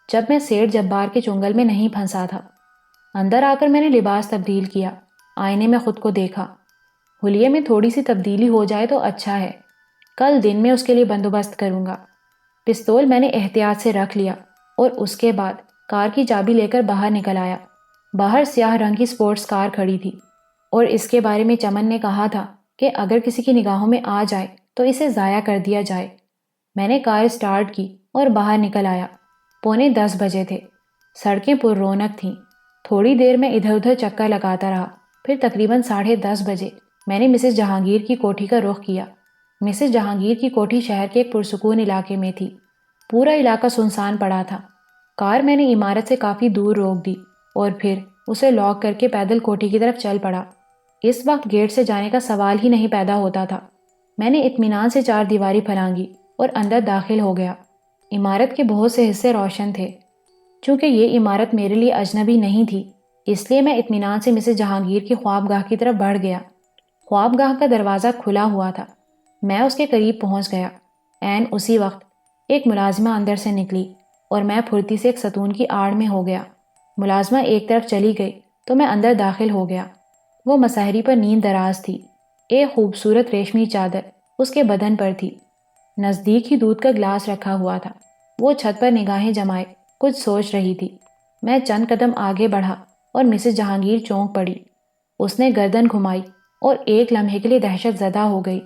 جب میں سیٹھ جبار کے چنگل میں نہیں پھنسا تھا۔ اندر آ کر میں نے لباس تبدیل کیا، آئینے میں خود کو دیکھا۔ حلیے میں تھوڑی سی تبدیلی ہو جائے تو اچھا ہے، کل دن میں اس کے لیے بندوبست کروں گا۔ پستول میں نے احتیاط سے رکھ لیا اور اس کے بعد کار کی چابی لے کر باہر نکل آیا۔ باہر سیاہ رنگ کی سپورٹس کار کھڑی تھی اور اس کے بارے میں چمن نے کہا تھا کہ اگر کسی کی نگاہوں میں آ جائے تو اسے ضائع کر دیا جائے۔ میں نے کار سٹارٹ کی اور باہر نکل آیا۔ 9:45 بجے تھے، سڑکیں پر رونق تھیں۔ تھوڑی دیر میں ادھر ادھر چکر لگاتا رہا، پھر تقریباً 10:30 بجے میں نے مسز جہانگیر کی کوٹھی کا رخ کیا۔ مسز جہانگیر کی کوٹھی شہر کے ایک پرسکون علاقے میں تھی۔ پورا علاقہ سنسان پڑا تھا۔ کار میں نے عمارت سے کافی دور روک دی اور پھر اسے لاک کر کے پیدل کوٹھی کی طرف چل پڑا۔ اس وقت گیٹ سے جانے کا سوال ہی نہیں پیدا ہوتا تھا۔ میں نے اطمینان سے 4 دیواری پھلانگی اور اندر داخل ہو گیا۔ عمارت کے بہت سے حصے روشن تھے۔ چونکہ یہ عمارت میرے لیے اجنبی نہیں تھی، اس لیے میں اطمینان سے مسز جہانگیر کی خوابگاہ کی طرف بڑھ گیا۔ خوابگاہ کا دروازہ کھلا ہوا تھا۔ میں اس کے قریب پہنچ گیا۔ عین اسی وقت ایک ملازمہ اندر سے نکلی اور میں پھرتی سے ایک ستون کی آڑ میں ہو گیا۔ ملازمہ ایک طرف چلی گئی تو میں اندر داخل ہو گیا۔ وہ مسہری پر نیند دراز تھی۔ ایک خوبصورت ریشمی چادر اس کے بدن پر تھی۔ نزدیک ہی دودھ کا گلاس رکھا ہوا تھا۔ وہ چھت پر نگاہیں جمائے کچھ سوچ رہی تھی۔ میں چند قدم آگے بڑھا اور مسز جہانگیر چونک پڑی۔ اس نے گردن گھمائی اور ایک لمحے کے لیے دہشت زدہ ہو گئی۔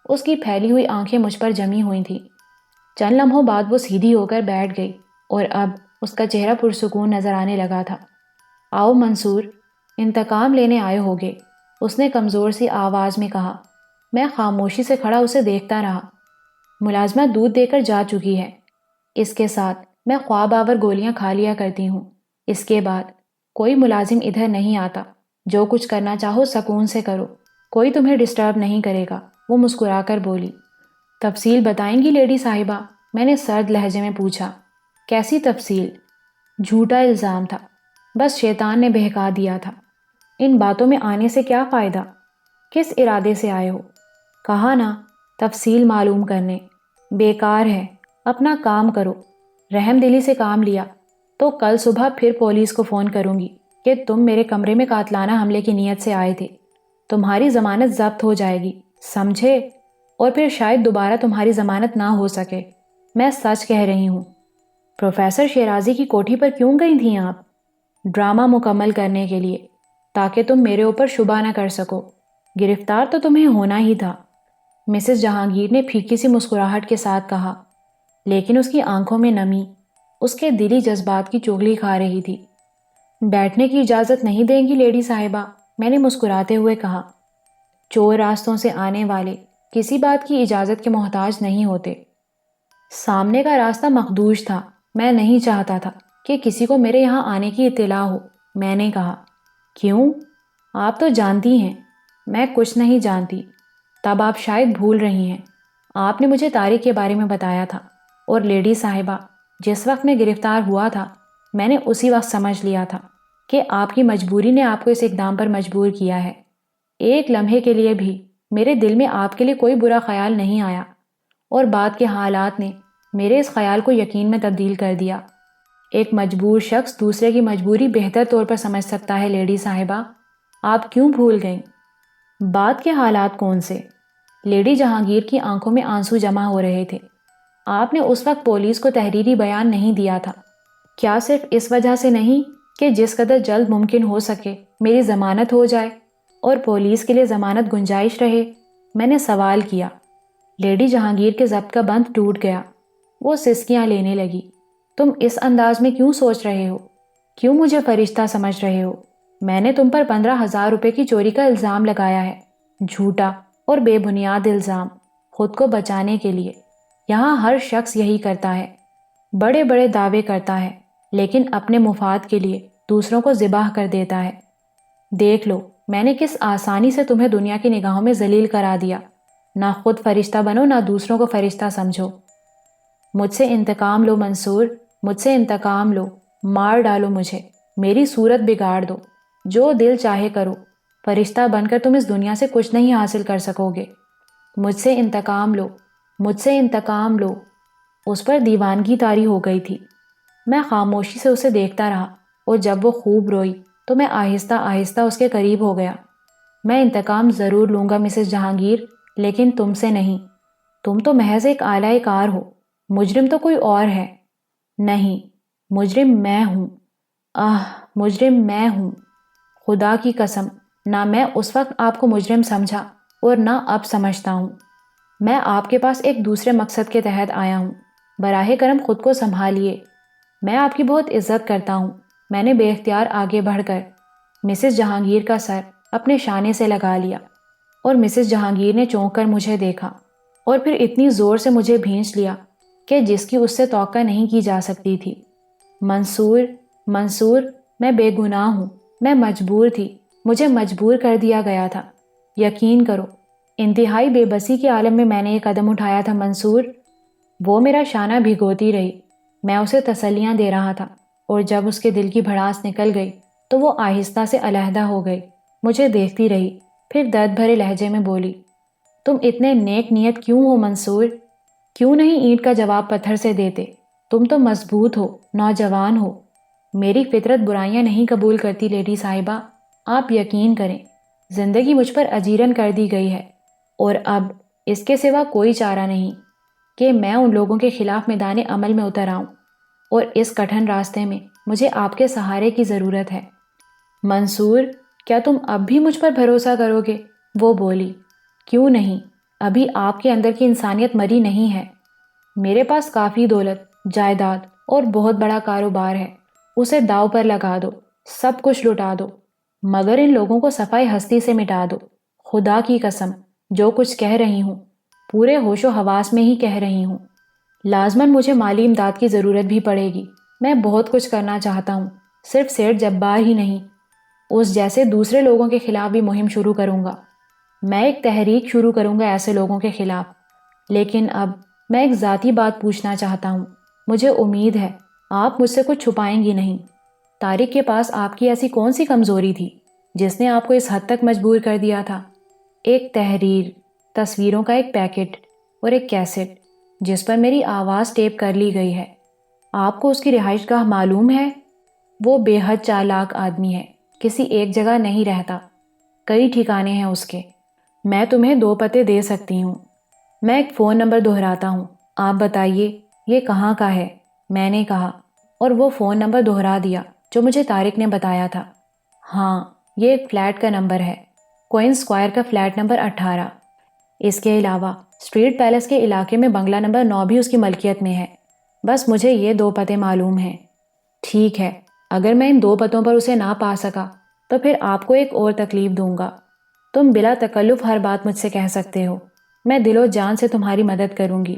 اس کی پھیلی ہوئی آنکھیں مجھ پر جمی ہوئی تھیں۔ چند لمحوں بعد وہ سیدھی ہو کر بیٹھ گئی اور اب اس کا چہرہ پرسکون نظر آنے لگا تھا۔ آؤ منصور، انتقام لینے آئے ہوگے، اس نے کمزور سی آواز میں کہا۔ میں خاموشی سے کھڑا اسے دیکھتا رہا۔ ملازمہ دودھ دے کر جا چکی ہے۔ اس کے ساتھ میں خواب آور گولیاں کھا لیا کرتی ہوں۔ اس کے بعد کوئی ملازم ادھر نہیں آتا۔ جو کچھ کرنا چاہو سکون سے کرو، کوئی تمہیں ڈسٹرب نہیں کرے گا، وہ مسکرا کر بولی۔ تفصیل بتائیں گی لیڈی صاحبہ؟ میں نے سرد لہجے میں پوچھا۔ کیسی تفصیل؟ جھوٹا الزام تھا، بس شیطان نے بہکا دیا تھا۔ ان باتوں میں آنے سے کیا فائدہ؟ کس ارادے سے آئے ہو؟ کہا نا، تفصیل معلوم کرنے۔ بیکار ہے، اپنا کام کرو۔ رحم دلی سے کام لیا تو کل صبح پھر پولیس کو فون کروں گی کہ تم میرے کمرے میں قاتلانہ حملے کی نیت سے آئے تھے۔ تمہاری ضمانت ضبط ہو جائے گی، سمجھے؟ اور پھر شاید دوبارہ تمہاری ضمانت نہ ہو سکے۔ میں سچ کہہ رہی ہوں۔ پروفیسر شیرازی کی کوٹھی پر کیوں گئی تھیں آپ؟ ڈرامہ مکمل کرنے کے لیے، تاکہ تم میرے اوپر شبہ نہ کر سکو۔ گرفتار تو تمہیں ہونا ہی تھا، مسز جہانگیر نے پھیکی سی مسکراہٹ کے ساتھ کہا، لیکن اس کی آنکھوں میں نمی اس کے دلی جذبات کی چغلی کھا رہی تھی۔ بیٹھنے کی اجازت نہیں دیں گی لیڈی صاحبہ؟ میں نے مسکراتے ہوئے کہا۔ چور راستوں سے آنے والے کسی بات کی اجازت کے محتاج نہیں ہوتے۔ سامنے کا راستہ مخدوش تھا، میں نہیں چاہتا تھا کہ کسی کو میرے یہاں آنے کی اطلاع ہو۔ میں نے کہا، کیوں؟ آپ تو جانتی ہیں۔ میں کچھ نہیں جانتی۔ تب آپ شاید بھول رہی ہیں۔ آپ نے مجھے طارق کے بارے میں بتایا تھا، اور لیڈی صاحبہ، جس وقت میں گرفتار ہوا تھا میں نے اسی وقت سمجھ لیا تھا کہ آپ کی مجبوری نے آپ کو اس اقدام پر مجبور کیا ہے۔ ایک لمحے کے لیے بھی میرے دل میں آپ کے لیے کوئی برا خیال نہیں آیا، اور بعد کے حالات نے میرے اس خیال کو یقین میں تبدیل کر دیا۔ ایک مجبور شخص دوسرے کی مجبوری بہتر طور پر سمجھ سکتا ہے لیڈی صاحبہ۔ آپ کیوں بھول گئیں؟ بعد کے حالات کون سے؟ لیڈی جہانگیر کی آنکھوں میں آنسو جمع ہو رہے تھے۔ آپ نے اس وقت پولیس کو تحریری بیان نہیں دیا تھا؟ کیا صرف اس وجہ سے نہیں کہ جس قدر جلد ممکن ہو سکے میری ضمانت ہو جائے اور پولیس کے لیے ضمانت گنجائش رہے؟ میں نے سوال کیا۔ لیڈی جہانگیر کے ضبط کا بند ٹوٹ گیا۔ وہ سسکیاں لینے لگی۔ تم اس انداز میں کیوں سوچ رہے ہو؟ کیوں مجھے فرشتہ سمجھ رہے ہو؟ میں نے تم پر 15,000 روپے کی چوری کا الزام لگایا ہے، جھوٹا اور بے بنیاد الزام، خود کو بچانے کے لیے۔ یہاں ہر شخص یہی کرتا ہے، بڑے بڑے دعوے کرتا ہے، لیکن اپنے مفاد کے لیے دوسروں کو ذبح کر دیتا ہے۔ دیکھ لو میں نے کس آسانی سے تمہیں دنیا کی نگاہوں میں ذلیل کرا دیا۔ نہ خود فرشتہ بنو، نہ دوسروں کو فرشتہ سمجھو۔ مجھ سے انتقام لو منصور، مجھ سے انتقام لو، مار ڈالو مجھے، میری صورت بگاڑ دو، جو دل چاہے کرو، فرشتہ بن کر تم اس دنیا سے کچھ نہیں حاصل کر سکو گے۔ مجھ سے انتقام لو، مجھ سے انتقام لو۔ اس پر دیوانگی طاری ہو گئی تھی۔ میں خاموشی سے اسے دیکھتا رہا اور جب وہ خوب روئی تو میں آہستہ آہستہ اس کے قریب ہو گیا۔ میں انتقام ضرور لوں گا مسز جہانگیر، لیکن تم سے نہیں۔ تم تو محض ایک آلۂ کار ہو، مجرم تو کوئی اور ہے۔ نہیں، مجرم میں ہوں۔ مجرم میں ہوں۔ خدا کی قسم، نہ میں اس وقت آپ کو مجرم سمجھا اور نہ اب سمجھتا ہوں۔ میں آپ کے پاس ایک دوسرے مقصد کے تحت آیا ہوں۔ براہ کرم خود کو سنبھالیے۔ میں آپ کی بہت عزت کرتا ہوں۔ میں نے بے اختیار آگے بڑھ کر مسز جہانگیر کا سر اپنے شانے سے لگا لیا اور مسز جہانگیر نے چونک کر مجھے دیکھا اور پھر اتنی زور سے مجھے بھینچ لیا کہ جس کی اس سے توقع نہیں کی جا سکتی تھی۔ منصور، منصور، میں بے گناہ ہوں، میں مجبور تھی، مجھے مجبور کر دیا گیا تھا۔ یقین کرو، انتہائی بے بسی کے عالم میں نے یہ قدم اٹھایا تھا منصور۔ وہ میرا شانہ بھگوتی رہی۔ میں اسے تسلیاں دے رہا تھا اور جب اس کے دل کی بھڑاس نکل گئی تو وہ آہستہ سے علیحدہ ہو گئی، مجھے دیکھتی رہی، پھر درد بھرے لہجے میں بولی، تم اتنے نیک نیت کیوں ہو منصور؟ کیوں نہیں اینٹ کا جواب پتھر سے دیتے؟ تم تو مضبوط ہو، نوجوان ہو۔ میری فطرت برائیاں نہیں قبول کرتی لیڈی صاحبہ، آپ یقین کریں، زندگی مجھ پر اجیرن کر دی گئی ہے اور اب اس کے سوا کوئی چارہ نہیں کہ میں ان لوگوں کے خلاف میدان عمل میں اتر آؤں، اور اس کٹھن راستے میں مجھے آپ کے سہارے کی ضرورت ہے۔ منصور، کیا تم اب بھی مجھ پر بھروسہ کرو گے؟ وہ بولی، کیوں نہیں؟ ابھی آپ کے اندر کی انسانیت مری نہیں ہے۔ میرے پاس کافی دولت، جائیداد اور بہت بڑا کاروبار ہے، اسے داؤ پر لگا دو، سب کچھ لٹا دو، مگر ان لوگوں کو صفائی ہستی سے مٹا دو۔ خدا کی قسم، جو کچھ کہہ رہی ہوں پورے ہوش و حواس میں ہی کہہ رہی ہوں۔ لازماً مجھے مالی امداد کی ضرورت بھی پڑے گی۔ میں بہت کچھ کرنا چاہتا ہوں، صرف سیٹھ جبار ہی نہیں، اس جیسے دوسرے لوگوں کے خلاف بھی مہم شروع کروں گا۔ میں ایک تحریک شروع کروں گا ایسے لوگوں کے خلاف۔ لیکن اب میں ایک ذاتی بات پوچھنا چاہتا ہوں۔ مجھے امید ہے آپ مجھ سے کچھ چھپائیں گی نہیں۔ طارق کے پاس آپ کی ایسی کون سی کمزوری تھی جس نے آپ کو اس حد تک مجبور کر دیا تھا؟ ایک تحریر، تصویروں کا ایک پیکٹ اور ایک کیسٹ جس پر میری آواز ٹیپ کر لی گئی ہے۔ آپ کو اس کی رہائش گاہ معلوم ہے؟ وہ بے حد چالاک آدمی ہے، کسی ایک جگہ نہیں رہتا، کئی ٹھکانے ہیں اس کے۔ میں تمہیں 2 پتے دے سکتی ہوں۔ میں ایک فون نمبر دہراتا ہوں، آپ بتائیے یہ کہاں کا ہے؟ میں نے کہا اور وہ فون نمبر دہرا دیا جو مجھے طارق نے بتایا تھا۔ ہاں، یہ ایک فلیٹ کا نمبر ہے، کوئن اسکوائر کا فلیٹ نمبر 18۔ اس کے علاوہ اسٹریٹ پیلس کے علاقے میں بنگلہ نمبر 9 بھی اس کی ملکیت میں ہے۔ بس مجھے یہ 2 پتے معلوم ہیں۔ ٹھیک ہے، اگر میں ان 2 پتوں پر اسے نہ پا سکا تو پھر آپ کو ایک اور تکلیف دوں گا۔ تم بلا تکلف ہر بات مجھ سے کہہ سکتے ہو، میں دل و جان سے تمہاری مدد کروں گی۔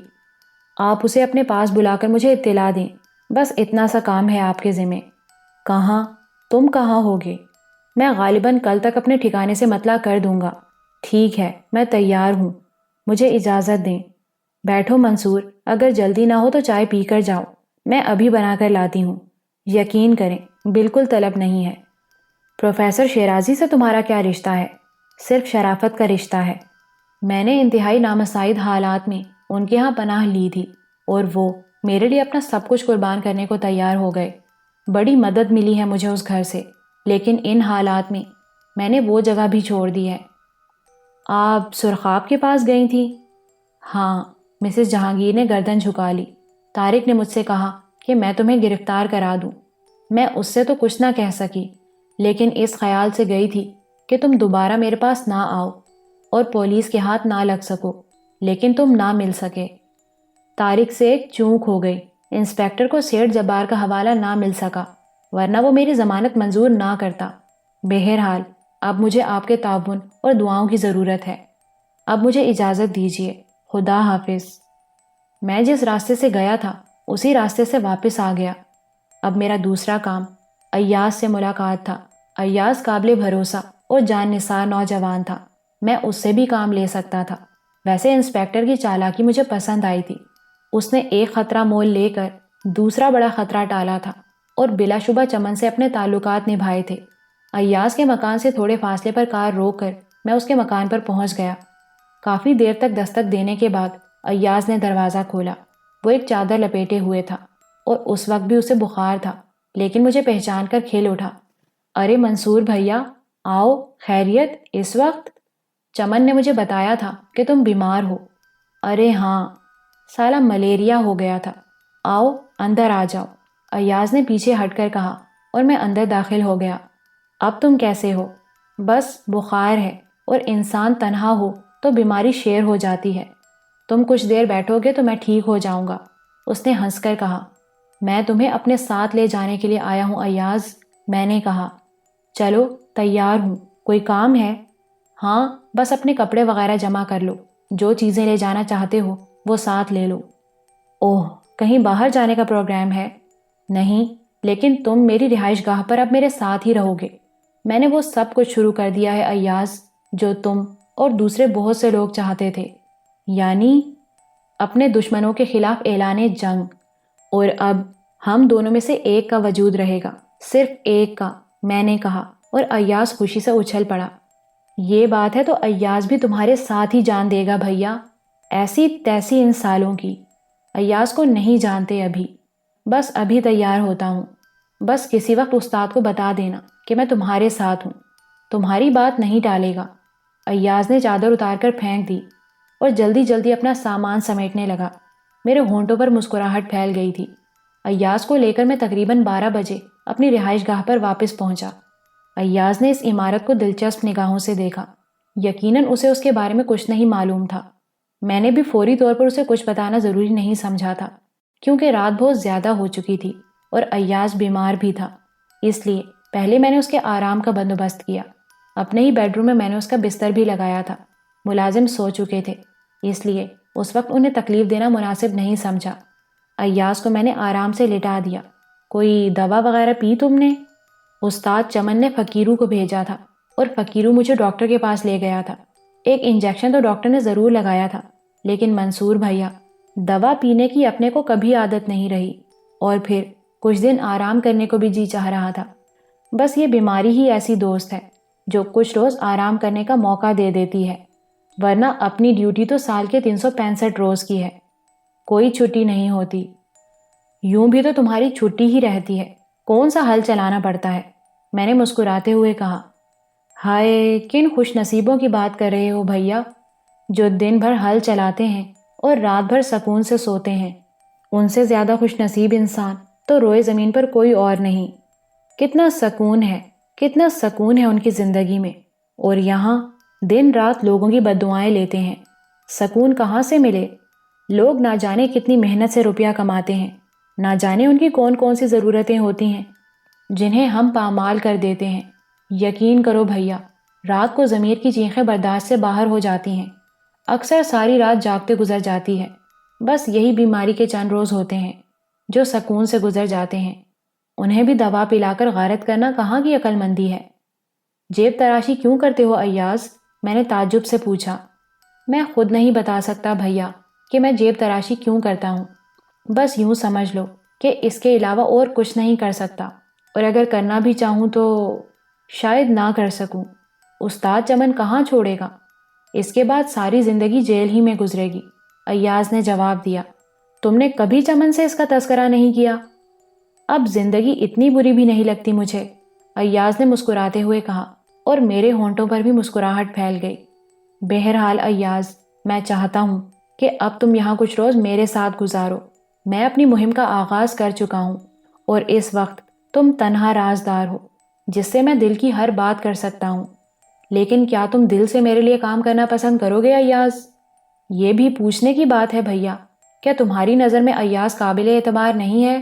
آپ اسے اپنے پاس بلا کر مجھے اطلاع دیں، بس اتنا سا کام ہے آپ کے ذمے۔ کہاں؟ تم کہاں ہوگے؟ میں غالباً کل تک اپنے ٹھکانے سے مطلع کر دوں گا۔ ٹھیک ہے، میں تیار ہوں، مجھے اجازت دیں۔ بیٹھو منصور، اگر جلدی نہ ہو تو چائے پی کر جاؤ، میں ابھی بنا کر لاتی ہوں۔ یقین کریں، بالکل طلب نہیں ہے۔ پروفیسر شیرازی سے تمہارا کیا رشتہ ہے؟ صرف شرافت کا رشتہ ہے۔ میں نے انتہائی نامساعد حالات میں ان کے ہاں پناہ لی تھی اور وہ میرے لیے اپنا سب کچھ قربان کرنے کو تیار ہو گئے۔ بڑی مدد ملی ہے مجھے اس گھر سے، لیکن ان حالات میں نے وہ جگہ بھی چھوڑ دی ہے۔ آپ سرخاب کے پاس گئی تھی؟ ہاں، مسز جہانگیر نے گردن جھکا لی۔ طارق نے مجھ سے کہا کہ میں تمہیں گرفتار کرا دوں۔ میں اس سے تو کچھ نہ کہہ سکی، لیکن اس خیال سے گئی تھی کہ تم دوبارہ میرے پاس نہ آؤ اور پولیس کے ہاتھ نہ لگ سکو، لیکن تم نہ مل سکے۔ طارق سے ایک چونک ہو گئی۔ انسپیکٹر کو سیٹھ جبار کا حوالہ نہ مل سکا، ورنہ وہ میری ضمانت منظور نہ کرتا۔ بہرحال اب مجھے آپ کے تعاون اور دعاؤں کی ضرورت ہے۔ اب مجھے اجازت دیجیے، خدا حافظ۔ میں جس راستے سے گیا تھا اسی راستے سے واپس آ گیا۔ اب میرا دوسرا کام ایاز سے ملاقات تھا۔ ایاز قابل بھروسہ اور جان نثار نوجوان تھا، میں اس سے بھی کام لے سکتا تھا۔ ویسے انسپیکٹر کی چالاکی مجھے پسند آئی تھی۔ اس نے ایک خطرہ مول لے کر دوسرا بڑا خطرہ ٹالا تھا اور بلا شبہ چمن سے اپنے تعلقات نبھائے تھے۔ ایاز کے مکان سے تھوڑے فاصلے پر کار روک کر میں اس کے مکان پر پہنچ گیا۔ کافی دیر تک دستک دینے کے بعد ایاز نے دروازہ کھولا۔ وہ ایک چادر لپیٹے ہوئے تھا اور اس وقت بھی اسے بخار تھا، لیکن مجھے پہچان کر کھیل اٹھا۔ ارے منصور بھیا، آؤ، خیریت اس وقت؟ چمن نے مجھے بتایا تھا کہ تم بیمار ہو۔ ارے ہاں، سالہ ملیریا ہو گیا تھا۔ آؤ اندر آ جاؤ، ایاز نے پیچھے ہٹ کر کہا اور میں اندر داخل ہو گیا۔ اب تم کیسے ہو؟ بس بخار ہے، اور انسان تنہا ہو تو بیماری شیر ہو جاتی ہے۔ تم کچھ دیر بیٹھو گے تو میں ٹھیک ہو جاؤں گا، اس نے ہنس کر کہا۔ میں تمہیں اپنے ساتھ لے جانے کے لیے آیا ہوں ایاز، میں نے کہا۔ چلو تیار ہوں، کوئی کام ہے؟ ہاں، بس اپنے کپڑے وغیرہ جمع کر لو، جو چیزیں لے جانا چاہتے ہو وہ ساتھ لے لو۔ اوہ، کہیں باہر جانے کا پروگرام ہے؟ نہیں، لیکن تم میری رہائش گاہ پر اب میرے ساتھ ہی رہو گے۔ میں نے وہ سب کچھ شروع کر دیا ہے ایاز، جو تم اور دوسرے بہت سے لوگ چاہتے تھے، یعنی اپنے دشمنوں کے خلاف اعلان جنگ۔ اور اب ہم دونوں میں سے ایک کا وجود رہے گا، صرف ایک کا، میں نے کہا، اور ایاز خوشی سے اچھل پڑا۔ یہ بات ہے تو ایاز بھی تمہارے ساتھ ہی جان دے گا بھیا، ایسی تیسی ان سالوں کی۔ ایاز کو نہیں جانتے ابھی، بس ابھی تیار ہوتا ہوں۔ بس کسی وقت استاد کو بتا دینا کہ میں تمہارے ساتھ ہوں، تمہاری بات نہیں ٹالے گا۔ ایاز نے چادر اتار کر پھینک دی اور جلدی جلدی اپنا سامان سمیٹنے لگا۔ میرے ہونٹوں پر مسکراہٹ پھیل گئی تھی۔ ایاز کو لے کر میں تقریباً 12 بجے اپنی رہائش گاہ پر واپس پہنچا۔ ایاز نے اس عمارت کو دلچسپ نگاہوں سے دیکھا۔ یقیناً اسے اس کے بارے میں کچھ نہیں معلوم تھا۔ میں نے بھی فوری طور پر اسے کچھ بتانا ضروری نہیں سمجھا تھا، کیونکہ رات بہت زیادہ ہو چکی تھی اور ایاز بیمار بھی تھا۔ اس لیے پہلے میں نے اس کے آرام کا بندوبست کیا۔ اپنے ہی بیڈ روم میں نے اس کا بستر بھی لگایا تھا۔ ملازم سو چکے تھے، اس لیے اس وقت انہیں تکلیف دینا مناسب نہیں سمجھا۔ ایاز کو میں نے آرام سے لٹا دیا۔ کوئی دوا وغیرہ پی تم نے؟ استاد چمن نے فقیرو کو بھیجا تھا اور فقیرو مجھے ڈاکٹر کے پاس لے گیا تھا۔ ایک انجیکشن تو ڈاکٹر نے ضرور لگایا تھا، لیکن منصور بھیا، دوا پینے کی اپنے کو کبھی عادت نہیں رہی، اور پھر کچھ دن آرام کرنے کو بھی جی چاہ رہا تھا۔ بس یہ بیماری ہی ایسی دوست ہے جو کچھ روز آرام کرنے کا موقع دے دیتی ہے، ورنہ اپنی ڈیوٹی تو سال کے 365 روز کی ہے، کوئی چھٹی نہیں ہوتی۔ یوں بھی تو تمہاری چھٹی ہی رہتی ہے، کون سا حل چلانا پڑتا ہے، میں نے مسکراتے ہوئے کہا۔ ہائے، کن خوش نصیبوں کی بات کر رہے ہو بھیا، جو دن بھر حل چلاتے ہیں اور رات بھر سکون سے سوتے ہیں۔ ان سے زیادہ خوش نصیب انسان تو روئے زمین پر کوئی اور نہیں۔ کتنا سکون ہے، کتنا سکون ہے ان کی زندگی میں، اور یہاں دن رات لوگوں کی بددعائیں لیتے ہیں۔ سکون کہاں سے ملے؟ لوگ نہ جانے کتنی محنت سے روپیہ کماتے ہیں، نہ جانے ان کی کون کون سی ضرورتیں ہوتی ہیں جنہیں ہم پامال کر دیتے ہیں۔ یقین کرو بھیا، رات کو ضمیر کی چیخیں برداشت سے باہر ہو جاتی ہیں، اکثر ساری رات جاگتے گزر جاتی ہے۔ بس یہی بیماری کے چند روز ہوتے ہیں جو سکون سے گزر جاتے ہیں، انہیں بھی دوا پلا کر غارت کرنا کہاں کی عقل مندی ہے۔ جیب تراشی کیوں کرتے ہو ایاز؟ میں نے تعجب سے پوچھا۔ میں خود نہیں بتا سکتا بھیا کہ میں جیب تراشی کیوں کرتا ہوں، بس یوں سمجھ لو کہ اس کے علاوہ اور کچھ نہیں کر سکتا، اور اگر کرنا بھی چاہوں تو شاید نہ کر سکوں۔ استاد چمن کہاں چھوڑے گا؟ اس کے بعد ساری زندگی جیل ہی میں گزرے گی، ایاز نے جواب دیا۔ تم نے کبھی چمن سے اس کا تذکرہ نہیں کیا؟ اب زندگی اتنی بری بھی نہیں لگتی مجھے، ایاز نے مسکراتے ہوئے کہا، اور میرے ہونٹوں پر بھی مسکراہٹ پھیل گئی۔ بہرحال ایاز، میں چاہتا ہوں کہ اب تم یہاں کچھ روز میرے ساتھ گزارو۔ میں اپنی مہم کا آغاز کر چکا ہوں اور اس وقت تم تنہا رازدار ہو جس سے میں دل کی ہر بات کر سکتا ہوں۔ لیکن کیا تم دل سے میرے لیے کام کرنا پسند کرو گے ایاز؟ یہ بھی پوچھنے کی بات ہے بھیا، کیا تمہاری نظر میں ایاز قابل اعتبار نہیں ہے؟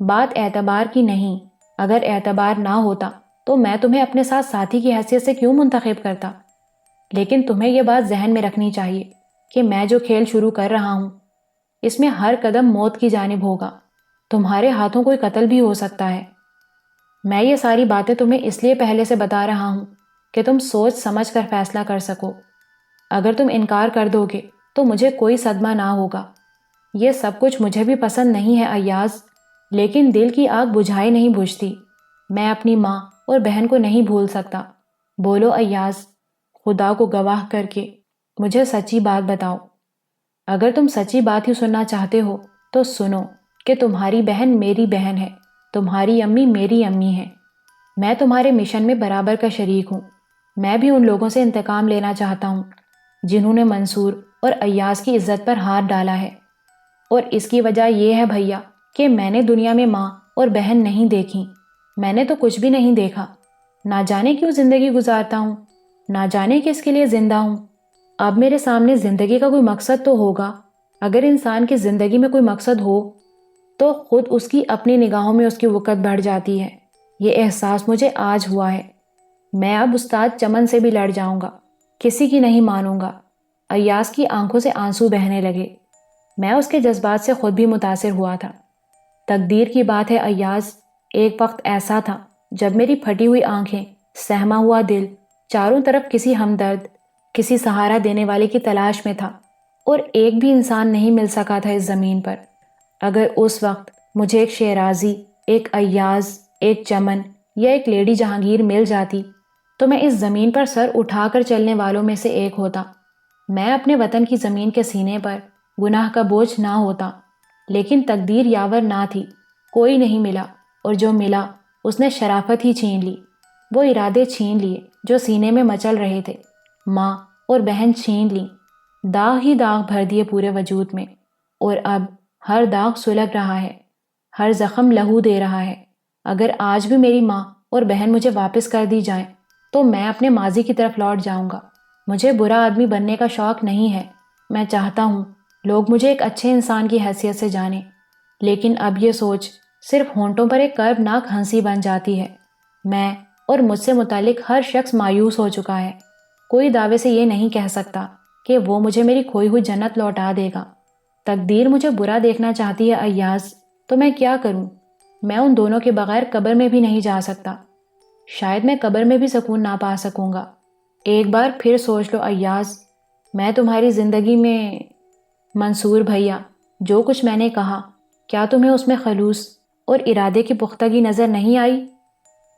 بات اعتبار کی نہیں، اگر اعتبار نہ ہوتا تو میں تمہیں اپنے ساتھ ساتھی کی حیثیت سے کیوں منتخب کرتا؟ لیکن تمہیں یہ بات ذہن میں رکھنی چاہیے کہ میں جو کھیل شروع کر رہا ہوں اس میں ہر قدم موت کی جانب ہوگا۔ تمہارے ہاتھوں کوئی قتل بھی ہو سکتا ہے۔ میں یہ ساری باتیں تمہیں اس لیے پہلے سے بتا رہا ہوں کہ تم سوچ سمجھ کر فیصلہ کر سکو۔ اگر تم انکار کر دو گے تو مجھے کوئی صدمہ نہ ہوگا۔ یہ سب کچھ مجھے بھی پسند نہیں ہے ایاز، لیکن دل کی آگ بجھائی نہیں بجھتی۔ میں اپنی ماں اور بہن کو نہیں بھول سکتا۔ بولو ایاز، خدا کو گواہ کر کے مجھے سچی بات بتاؤ۔ اگر تم سچی بات ہی سننا چاہتے ہو تو سنو کہ تمہاری بہن میری بہن ہے، تمہاری امی میری امی ہے۔ میں تمہارے مشن میں برابر کا شریک ہوں۔ میں بھی ان لوگوں سے انتقام لینا چاہتا ہوں جنہوں نے منصور اور ایاز کی عزت پر ہاتھ ڈالا ہے، اور اس کی وجہ یہ ہے بھیا کہ میں نے دنیا میں ماں اور بہن نہیں دیکھی۔ میں نے تو کچھ بھی نہیں دیکھا۔ نہ جانے کیوں زندگی گزارتا ہوں، نہ جانے کس کے لیے زندہ ہوں۔ اب میرے سامنے زندگی کا کوئی مقصد تو ہوگا۔ اگر انسان کی زندگی میں کوئی مقصد ہو تو خود اس کی اپنی نگاہوں میں اس کی وقت بڑھ جاتی ہے۔ یہ احساس مجھے آج ہوا ہے۔ میں اب استاد چمن سے بھی لڑ جاؤں گا، کسی کی نہیں مانوں گا۔ ایاز کی آنکھوں سے آنسو بہنے لگے۔ میں اس کے جذبات سے خود بھی متاثر ہوا تھا۔ تقدیر کی بات ہے ایاز، ایک وقت ایسا تھا جب میری پھٹی ہوئی آنکھیں، سہما ہوا دل چاروں طرف کسی ہمدرد، کسی سہارا دینے والے کی تلاش میں تھا، اور ایک بھی انسان نہیں مل سکا تھا اس زمین پر۔ اگر اس وقت مجھے ایک شیرازی، ایک ایاز، ایک چمن یا ایک لیڈی جہانگیر مل جاتی تو میں اس زمین پر سر اٹھا کر چلنے والوں میں سے ایک ہوتا۔ میں اپنے وطن کی زمین کے سینے پر گناہ کا بوجھ نہ ہوتا، لیکن تقدیر یاور نہ تھی۔ کوئی نہیں ملا، اور جو ملا اس نے شرافت ہی چھین لی، وہ ارادے چھین لیے جو سینے میں مچل رہے تھے۔ ماں اور بہن چھین لیں، داغ ہی داغ بھر دیے پورے وجود میں، اور اب ہر داغ سلگ رہا ہے، ہر زخم لہو دے رہا ہے۔ اگر آج بھی میری ماں اور بہن مجھے واپس کر دی جائیں تو میں اپنے ماضی کی طرف لوٹ جاؤں گا۔ مجھے برا آدمی بننے کا شوق نہیں ہے۔ میں چاہتا ہوں لوگ مجھے ایک اچھے انسان کی حیثیت سے جانیں، لیکن اب یہ سوچ صرف ہونٹوں پر ایک کربناک ہنسی بن جاتی ہے۔ میں اور مجھ سے متعلق ہر شخص مایوس ہو چکا ہے۔ کوئی دعوے سے یہ نہیں کہہ سکتا کہ وہ مجھے میری کھوئی ہوئی جنت لوٹا دے گا۔ تقدیر مجھے برا دیکھنا چاہتی ہے ایاز، تو میں کیا کروں؟ میں ان دونوں کے بغیر قبر میں بھی نہیں جا سکتا۔ شاید میں قبر میں بھی سکون نہ پا سکوں گا۔ ایک بار پھر سوچ لو ایاز، میں تمہاری زندگی میں… منصور بھیا، جو کچھ میں نے کہا، کیا تمہیں اس میں خلوص اور ارادے کی پختگی نظر نہیں آئی؟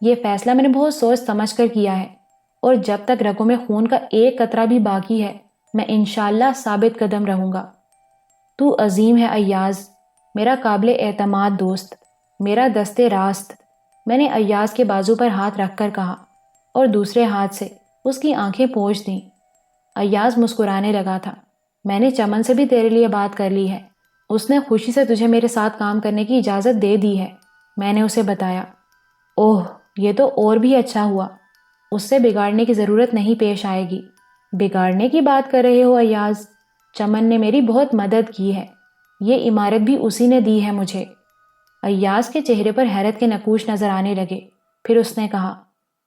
یہ فیصلہ میں نے بہت سوچ سمجھ کر کیا ہے، اور جب تک رگوں میں خون کا ایک قطرہ بھی باقی ہے میں انشاءاللہ ثابت قدم رہوں گا۔ تو عظیم ہے ایاز، میرا قابل اعتماد دوست، میرا دست راست۔ میں نے ایاز کے بازو پر ہاتھ رکھ کر کہا، اور دوسرے ہاتھ سے اس کی آنکھیں پوچھ دیں۔ ایاز مسکرانے لگا تھا۔ میں نے چمن سے بھی تیرے لیے بات کر لی ہے، اس نے خوشی سے تجھے میرے ساتھ کام کرنے کی اجازت دے دی ہے، میں نے اسے بتایا۔ اوہ، یہ تو اور بھی اچھا ہوا، اس سے بگاڑنے کی ضرورت نہیں پیش آئے گی۔ بگاڑنے کی بات کر رہے ہو ایاز؟ چمن نے میری بہت مدد کی ہے، یہ عمارت بھی اسی نے دی ہے مجھے۔ ایاز کے چہرے پر حیرت کے نقوش نظر آنے لگے، پھر اس نے کہا،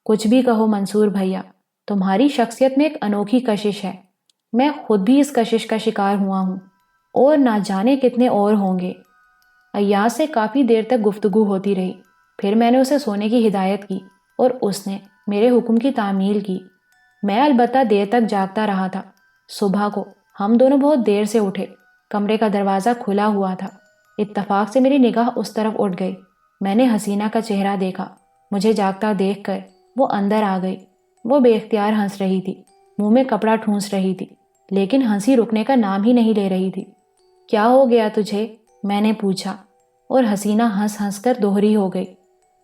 کچھ بھی کہو منصور بھیا، تمہاری شخصیت میں ایک انوکھی کشش ہے۔ میں خود بھی اس کشش کا شکار ہوا ہوں، اور نہ جانے کتنے اور ہوں گے۔ ایاز سے کافی دیر تک گفتگو ہوتی رہی، پھر میں نے اسے سونے کی ہدایت کی اور اس نے میرے حکم کی تعمیل کی۔ میں البتہ دیر تک جاگتا رہا تھا۔ صبح کو ہم دونوں بہت دیر سے اٹھے۔ کمرے کا دروازہ کھلا ہوا تھا۔ اتفاق سے میری نگاہ اس طرف اٹھ گئی۔ میں نے حسینہ کا چہرہ دیکھا۔ مجھے جاگتا دیکھ کر وہ اندر آ گئی۔ وہ بے اختیار ہنس رہی تھی، منہ میں کپڑا ٹھونس رہی تھی، لیکن ہنسی رکنے کا نام ہی نہیں لے رہی تھی۔ کیا ہو گیا تجھے؟ میں نے پوچھا، اور حسینہ ہنس ہنس کر دوہری ہو گئی۔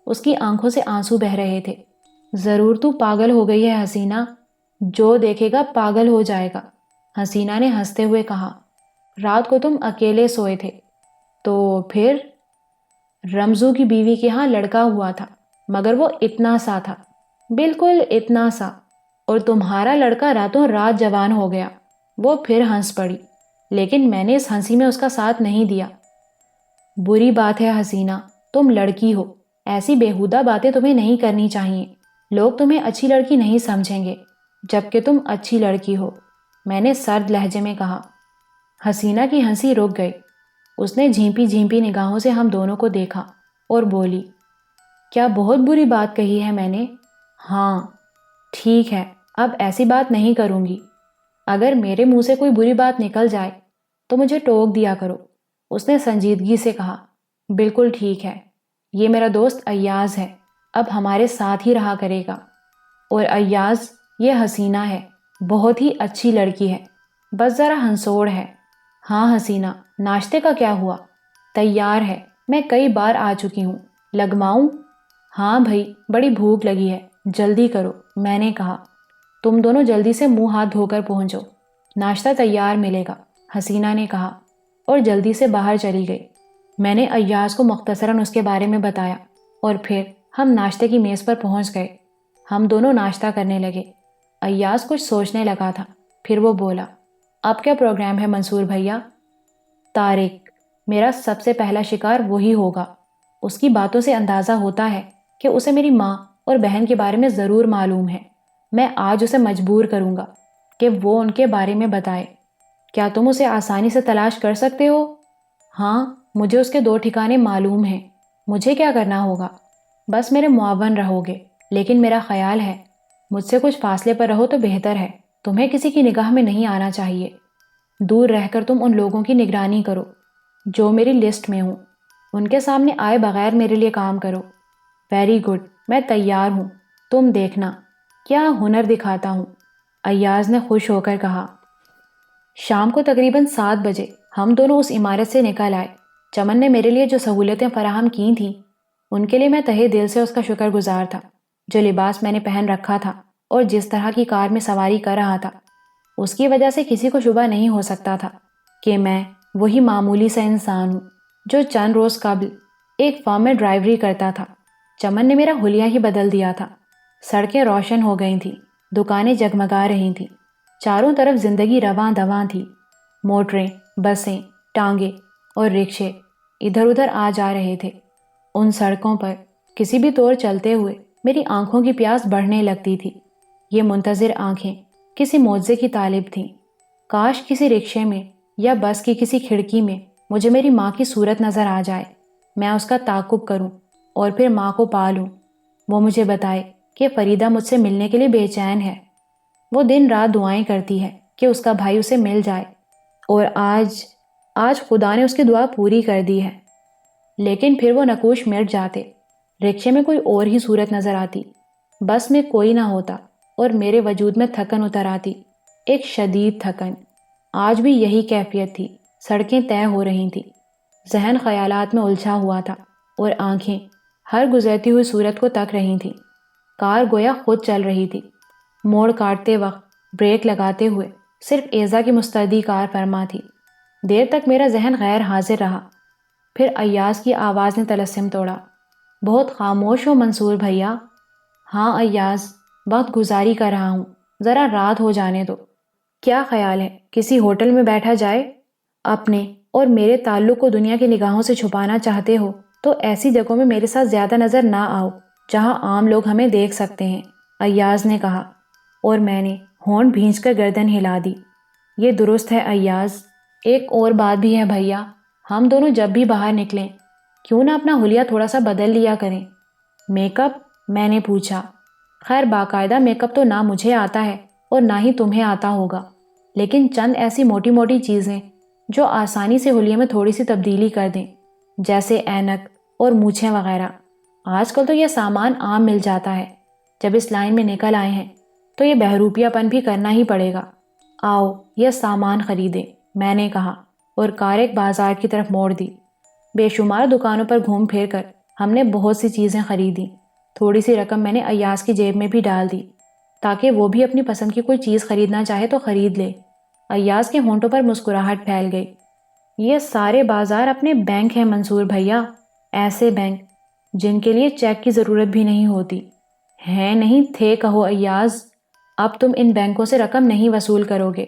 اس کی آنکھوں سے آنسو بہہ رہے تھے۔ ضرور تو پاگل ہو گئی ہے حسینہ، جو دیکھے گا پاگل ہو جائے گا، حسینہ نے ہنستے ہوئے کہا۔ رات کو تم اکیلے سوئے تھے تو پھر؟ رمزو کی بیوی کے ہاں لڑکا ہوا تھا، مگر وہ اتنا سا تھا، بالکل اتنا سا، اور تمہارا لڑکا راتوں رات جوان ہو گیا۔ وہ پھر ہنس پڑی، لیکن میں نے اس ہنسی میں اس کا ساتھ نہیں دیا۔ بری بات ہے حسینہ، تم لڑکی ہو، ایسی بیہودہ باتیں تمہیں نہیں کرنی چاہیے، لوگ تمہیں اچھی لڑکی نہیں سمجھیں گے، جبکہ تم اچھی لڑکی ہو، میں نے سرد لہجے میں کہا۔ حسینہ کی ہنسی رک گئی، اس نے جھیمپی جھیمپی نگاہوں سے ہم دونوں کو دیکھا اور بولی، کیا بہت بری بات کہی ہے میں نے؟ ہاں، ٹھیک ہے، اب ایسی بات نہیں کروں گی، اگر میرے منہ سے کوئی بری بات نکل جائے تو مجھے ٹوک دیا کرو، اس نے سنجیدگی سے کہا۔ بالکل ٹھیک ہے، یہ میرا دوست ایاز ہے، اب ہمارے ساتھ ہی رہا کرے گا، اور ایاز یہ حسینہ ہے، بہت ہی اچھی لڑکی ہے، بس ذرا ہنسوڑ ہے۔ ہاں حسینہ، ناشتے کا کیا ہوا؟ تیار ہے، میں کئی بار آ چکی ہوں، لگواؤں؟ ہاں بھائی، بڑی بھوک لگی ہے، جلدی کرو، میں نے کہا۔ تم دونوں جلدی سے منہ ہاتھ دھو کر پہنچو، ناشتہ تیار ملے گا، حسینہ نے کہا، اور جلدی سے باہر چلی گئی۔ میں نے ایاز کو مختصراً اس کے بارے میں بتایا، اور پھر ہم ناشتے کی میز پر پہنچ گئے۔ ہم دونوں ناشتہ کرنے لگے۔ ایاز کچھ سوچنے لگا تھا، پھر وہ بولا، اب کیا پروگرام ہے منصور بھیا؟ طارق، میرا سب سے پہلا شکار وہی ہوگا۔ اس کی باتوں سے اندازہ ہوتا ہے کہ اسے میری ماں اور بہن کے بارے میں ضرور معلوم ہے۔ میں آج اسے مجبور کروں گا کہ وہ ان کے بارے میں بتائے۔ کیا تم اسے آسانی سے تلاش کر سکتے ہو؟ ہاں، مجھے اس کے 2 ٹھکانے معلوم ہیں۔ مجھے کیا کرنا ہوگا؟ بس میرے معاون رہو گے، لیکن میرا خیال ہے مجھ سے کچھ فاصلے پر رہو تو بہتر ہے، تمہیں کسی کی نگاہ میں نہیں آنا چاہیے۔ دور رہ کر تم ان لوگوں کی نگرانی کرو جو میری لسٹ میں ہوں، ان کے سامنے آئے بغیر میرے لیے کام کرو۔ ویری گڈ، میں تیار ہوں، تم دیکھنا کیا ہنر دکھاتا ہوں، ایاز نے خوش ہو کر کہا۔ شام کو تقریباً 7 بجے ہم دونوں اس عمارت سے نکل آئے۔ چمن نے میرے لیے جو سہولتیں فراہم کی تھیں ان کے لیے میں تہہ دل سے اس کا شکر گزار تھا۔ جو لباس میں نے پہن رکھا تھا اور جس طرح کی کار میں سواری کر رہا تھا، اس کی وجہ سے کسی کو شبہ نہیں ہو سکتا تھا کہ میں وہی معمولی سا انسان ہوں جو چند روز قبل ایک فارم میں ڈرائیوری کرتا تھا۔ چمن نے میرا حلیہ ہی بدل دیا تھا۔ سڑکیں روشن ہو گئی تھیں، دکانیں جگمگا رہی تھیں، چاروں طرف زندگی رواں دواں تھی۔ موٹریں، بسیں، ٹانگیں اور رکشے ادھر ادھر آ جا رہے تھے۔ ان سڑکوں پر کسی بھی طور چلتے ہوئے میری آنکھوں کی پیاس بڑھنے لگتی تھی۔ یہ منتظر آنکھیں کسی معجزے کی طالب تھیں۔ کاش کسی رکشے میں یا بس کی کسی کھڑکی میں مجھے میری ماں کی صورت نظر آ جائے، میں اس کا تعاقب کروں اور پھر ماں کو پالوں، وہ مجھے بتائے کہ فریدہ مجھ سے ملنے کے لیے بے چین ہے۔ وہ دن رات دعائیں کرتی ہے کہ اس کا بھائی اسے مل جائے، اور آج خدا نے اس کی دعا پوری کر دی ہے۔ لیکن پھر وہ نقوش مٹ جاتے، رکشے میں کوئی اور ہی صورت نظر آتی، بس میں کوئی نہ ہوتا، اور میرے وجود میں تھکن اتر آتی، ایک شدید تھکن۔ آج بھی یہی کیفیت تھی، سڑکیں طے ہو رہی تھیں، ذہن خیالات میں الجھا ہوا تھا، اور آنکھیں ہر گزرتی ہوئی صورت کو تک رہی تھیں۔ کار گویا خود چل رہی تھی، موڑ کاٹتے وقت بریک لگاتے ہوئے صرف ایزا کی مستعدی کار فرما تھی۔ دیر تک میرا ذہن غیر حاضر رہا، پھر ایاز کی آواز نے طلسم توڑا، بہت خاموش ہو منصور بھیا؟ ہاں ایاز، وقت گزاری کر رہا ہوں، ذرا رات ہو جانے دو۔ کیا خیال ہے کسی ہوٹل میں بیٹھا جائے؟ اپنے اور میرے تعلق کو دنیا کی نگاہوں سے چھپانا چاہتے ہو تو ایسی جگہوں میں میرے ساتھ زیادہ نظر نہ آؤ جہاں عام لوگ ہمیں دیکھ سکتے ہیں، ایاز نے کہا، اور میں نے ہونٹ بھینچ کر گردن ہلا دی۔ یہ درست ہے ایاز، ایک اور بات بھی ہے بھیا، ہم دونوں جب بھی باہر نکلیں کیوں نہ اپنا حلیہ تھوڑا سا بدل لیا کریں۔ Make up? میں نے پوچھا۔ خیر باقاعدہ میک اپ تو نہ مجھے آتا ہے اور نہ ہی تمہیں آتا ہوگا، لیکن چند ایسی موٹی موٹی چیزیں جو آسانی سے حلیے میں تھوڑی سی تبدیلی کر دیں، جیسے اینک اور مونچھیں وغیرہ۔ آج کل تو یہ سامان عام مل جاتا ہے، جب اس لائن میں نکل آئے ہیں تو یہ بہروپیہ پن بھی کرنا ہی پڑے گا۔ آؤ یہ سامان خریدیں، میں نے کہا، اور کار ایک بازار کی طرف موڑ دی۔ بے شمار دکانوں پر گھوم پھر کر ہم نے بہت سی چیزیں خریدیں، تھوڑی سی رقم میں نے ایاز کی جیب میں بھی ڈال دی۔ تاکہ وہ بھی اپنی پسند کی کوئی چیز خریدنا چاہے تو خرید لے۔ ایاز کے ہونٹوں پر مسکراہٹ پھیل گئی۔ یہ سارے بازار اپنے بینک ہیں منصور بھیا، ایسے بینک جن کے لیے چیک کی ضرورت بھی نہیں ہوتی۔ ہیں نہیں تھے کہو ایاز، اب تم ان بینکوں سے رقم نہیں وصول کرو گے؟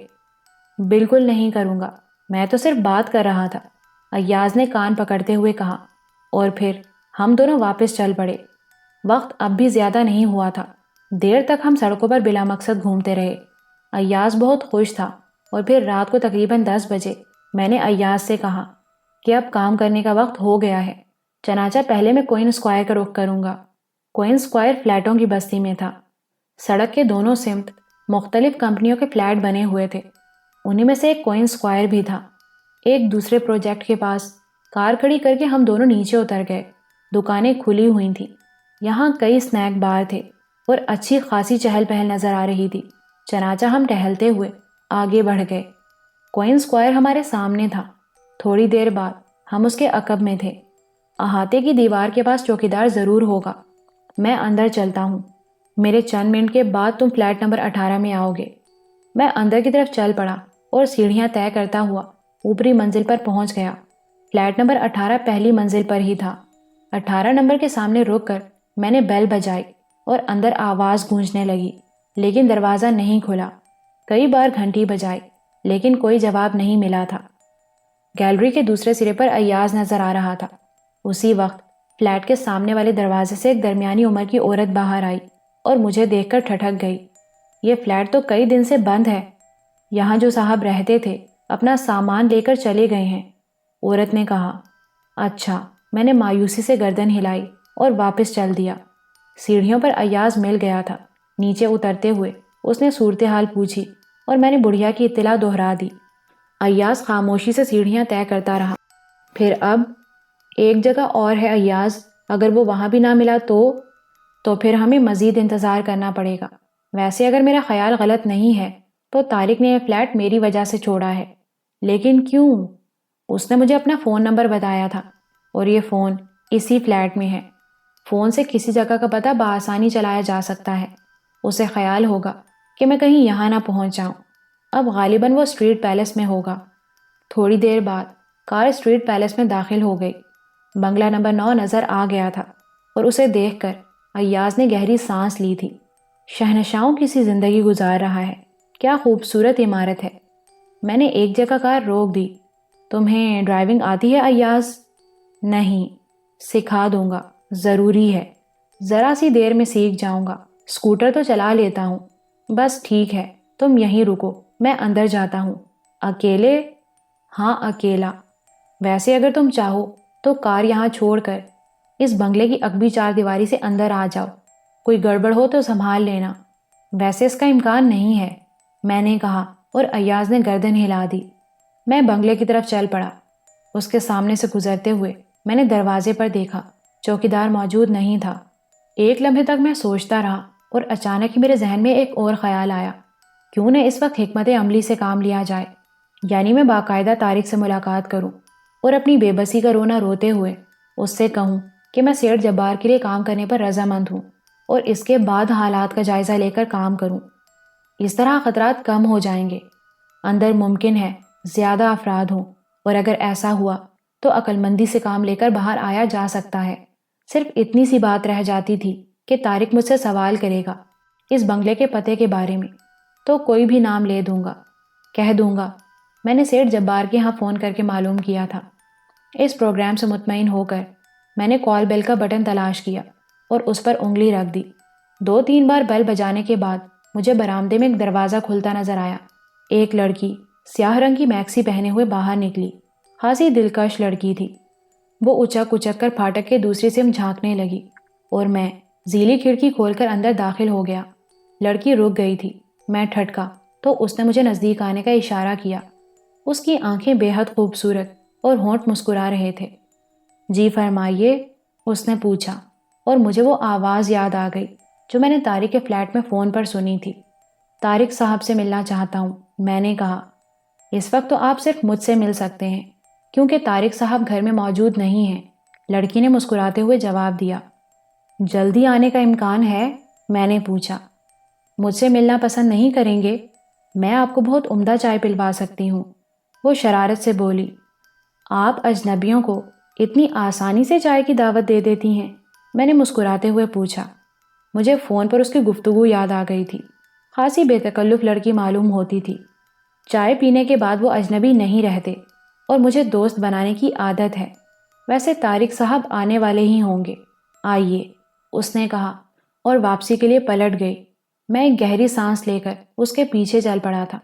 بالکل نہیں کروں گا، میں تو صرف بات کر رہا تھا، ایاز نے کان پکڑتے ہوئے کہا، اور پھر ہم دونوں واپس چل پڑے۔ وقت اب بھی زیادہ نہیں ہوا تھا۔ دیر تک ہم سڑکوں پر بلا مقصد گھومتے رہے۔ ایاز بہت خوش تھا، اور پھر رات کو تقریباً 10 بجے میں نے ایاز سے کہا کہ اب کام کرنے کا وقت ہو گیا ہے، چنانچہ پہلے میں کوئن اسکوائر کا رخ کروں گا۔ کوئن اسکوائر فلیٹوں کی بستی میں تھا۔ سڑک کے دونوں سمت مختلف کمپنیوں کے فلیٹ بنے ہوئے تھے، انہی میں سے ایک کوئن اسکوائر بھی تھا۔ ایک دوسرے پروجیکٹ کے پاس کار کھڑی کر کے ہم دونوں نیچے اتر گئے۔ دکانیں کھلی ہوئی تھیں، یہاں کئی سنیک بار تھے اور اچھی خاصی چہل پہل نظر آ رہی تھی، چنانچہ ہم ٹہلتے ہوئے آگے بڑھ گئے۔ کوئن اسکوائر ہمارے سامنے تھا۔ تھوڑی دیر بعد ہم اس کے عقب میں تھے۔ احاطے کی دیوار کے پاس چوکیدار ضرور ہوگا، میں اندر چلتا ہوں، میرے چند منٹ کے بعد تم فلیٹ نمبر 18 میں آؤ گے۔ میں اندر کی طرف چل پڑا اور سیڑھیاں طے کرتا ہوا اوپری منزل پر پہنچ گیا۔ فلیٹ نمبر 18 پہلی منزل پر ہی تھا۔ 18 نمبر کے سامنے رک کر میں نے بیل بجائی اور اندر آواز گونجنے لگی، لیکن دروازہ نہیں کھلا۔ کئی بار گھنٹی بجائی لیکن کوئی جواب نہیں ملا تھا۔ گیلری کے دوسرے سرے پر ایاز نظر آ رہا تھا۔ اسی وقت فلیٹ کے سامنے والے دروازے سے ایک درمیانی عمر کی عورت باہر آئی اور مجھے دیکھ کر ٹھٹک گئی۔ یہ فلیٹ تو کئی دن سے بند ہے، یہاں جو صاحب رہتے تھے اپنا سامان لے کر چلے گئے ہیں، عورت نے کہا۔ اچھا، میں نے مایوسی سے گردن ہلائی اور واپس چل دیا۔ سیڑھیوں پر ایاز مل گیا تھا۔ نیچے اترتے ہوئے اس نے صورتحال پوچھی اور میں نے بڑھیا کی اطلاع دہرا دی۔ ایاز خاموشی سے سیڑھیاں طے کرتا رہا۔ پھر اب ایک جگہ اور ہے ایاز، اگر وہ وہاں بھی نہ ملا تو پھر ہمیں مزید انتظار کرنا پڑے گا۔ ویسے اگر میرا خیال غلط نہیں ہے تو طارق نے یہ فلیٹ میری وجہ سے چھوڑا ہے۔ لیکن کیوں؟ اس نے مجھے اپنا فون نمبر بتایا تھا اور یہ فون اسی فلیٹ میں ہے۔ فون سے کسی جگہ کا پتہ بآسانی چلایا جا سکتا ہے۔ اسے خیال ہوگا کہ میں کہیں یہاں نہ پہنچ جاؤں۔ اب غالباً وہ اسٹریٹ پیلس میں ہوگا۔ تھوڑی دیر بعد کار اسٹریٹ پیلس میں داخل ہو گئی۔ بنگلہ نمبر 9 نظر آ گیا تھا اور اسے دیکھ کر ایاز نے گہری سانس لی تھی۔ شہنشاہوں کی سی زندگی گزار رہا ہے، کیا خوبصورت عمارت ہے۔ میں نے ایک جگہ کار روک دی۔ تمہیں ڈرائیونگ آتی ہے ایاز؟ نہیں، سکھا دوں گا، ضروری ہے۔ ذرا سی دیر میں سیکھ جاؤں گا، اسکوٹر تو چلا لیتا ہوں۔ بس ٹھیک ہے، تم یہیں رکو، میں اندر جاتا ہوں۔ اکیلے؟ ہاں اکیلا۔ ویسے اگر تم چاہو تو کار یہاں چھوڑ کر اس بنگلے کی عقبی چار دیواری سے اندر آ جاؤ، کوئی گڑبڑ ہو تو سنبھال لینا۔ ویسے اس کا امکان نہیں ہے، میں نے کہا اور ایاز نے گردن ہلا دی۔ میں بنگلے کی طرف چل پڑا۔ اس کے سامنے سے گزرتے ہوئے میں نے دروازے پر دیکھا، چوکیدار موجود نہیں تھا۔ ایک لمحے تک میں سوچتا رہا اور اچانک ہی میرے ذہن میں ایک اور خیال آیا، کیوں نہ اس وقت حکمت عملی سے کام لیا جائے، یعنی میں باقاعدہ طارق سے ملاقات کروں اور اپنی بے بسی کا رونا روتے ہوئے اس سے کہوں کہ میں سیٹھ جبار کے لیے کام کرنے پر رضامند ہوں اور اس کے بعد حالات کا جائزہ لے کر کام کروں۔ اس طرح خطرات کم ہو جائیں گے۔ اندر ممکن ہے زیادہ افراد ہوں، اور اگر ایسا ہوا تو عقل مندی سے کام لے کر باہر آیا جا سکتا ہے۔ صرف اتنی سی بات رہ جاتی تھی کہ طارق مجھ سے سوال کرے گا اس بنگلے کے پتے کے بارے میں، تو کوئی بھی نام لے دوں گا، کہہ دوں گا میں نے سیٹھ جبار کے ہاں فون کر کے معلوم کیا تھا۔ اس پروگرام سے مطمئن ہو کر میں نے کال بیل کا بٹن تلاش کیا اور اس پر انگلی رکھ دی۔ 2-3 بار بیل بجانے کے بعد مجھے برآمدے میں ایک دروازہ کھلتا نظر آیا۔ ایک لڑکی سیاہ رنگ کی میکسی پہنے ہوئے باہر نکلی۔ خاصی دلکش لڑکی تھی۔ وہ اچک اچک کر پھاٹک کے دوسری سمت جھانکنے لگی اور میں زیلی کھڑکی کھول کر اندر داخل ہو گیا۔ لڑکی رک گئی تھی۔ میں ٹھٹکا تو اس نے مجھے نزدیک آنے کا اشارہ کیا۔ اس کی آنکھیں بے حد خوبصورت اور ہونٹ مسکرا رہے تھے۔ جی فرمائیے، اس نے پوچھا، اور مجھے وہ آواز یاد آ گئی جو میں نے طارق کے فلیٹ میں فون پر سنی تھی۔ طارق صاحب سے ملنا چاہتا ہوں، میں نے کہا۔ اس وقت تو آپ صرف مجھ سے مل سکتے ہیں کیونکہ طارق صاحب گھر میں موجود نہیں ہیں، لڑکی نے مسکراتے ہوئے جواب دیا۔ جلدی آنے کا امکان ہے؟ میں نے پوچھا۔ مجھ سے ملنا پسند نہیں کریں گے؟ میں آپ کو بہت عمدہ چائے پلوا سکتی ہوں۔ وہ شرارت سے بولی۔ آپ اجنبیوں کو اتنی آسانی سے چائے کی دعوت دے دیتی ہیں؟ میں نے مسکراتے ہوئے پوچھا۔ مجھے فون پر اس کی گفتگو یاد آ گئی تھی۔ خاصی بے تکلف لڑکی معلوم ہوتی تھی۔ چائے پینے کے بعد وہ اجنبی نہیں رہتے اور مجھے دوست بنانے کی عادت ہے۔ ویسے طارق صاحب آنے والے ہی ہوں گے، آئیے، اس نے کہا اور واپسی کے لیے پلٹ گئی۔ میں ایک گہری سانس لے کر اس کے پیچھے چل پڑا تھا۔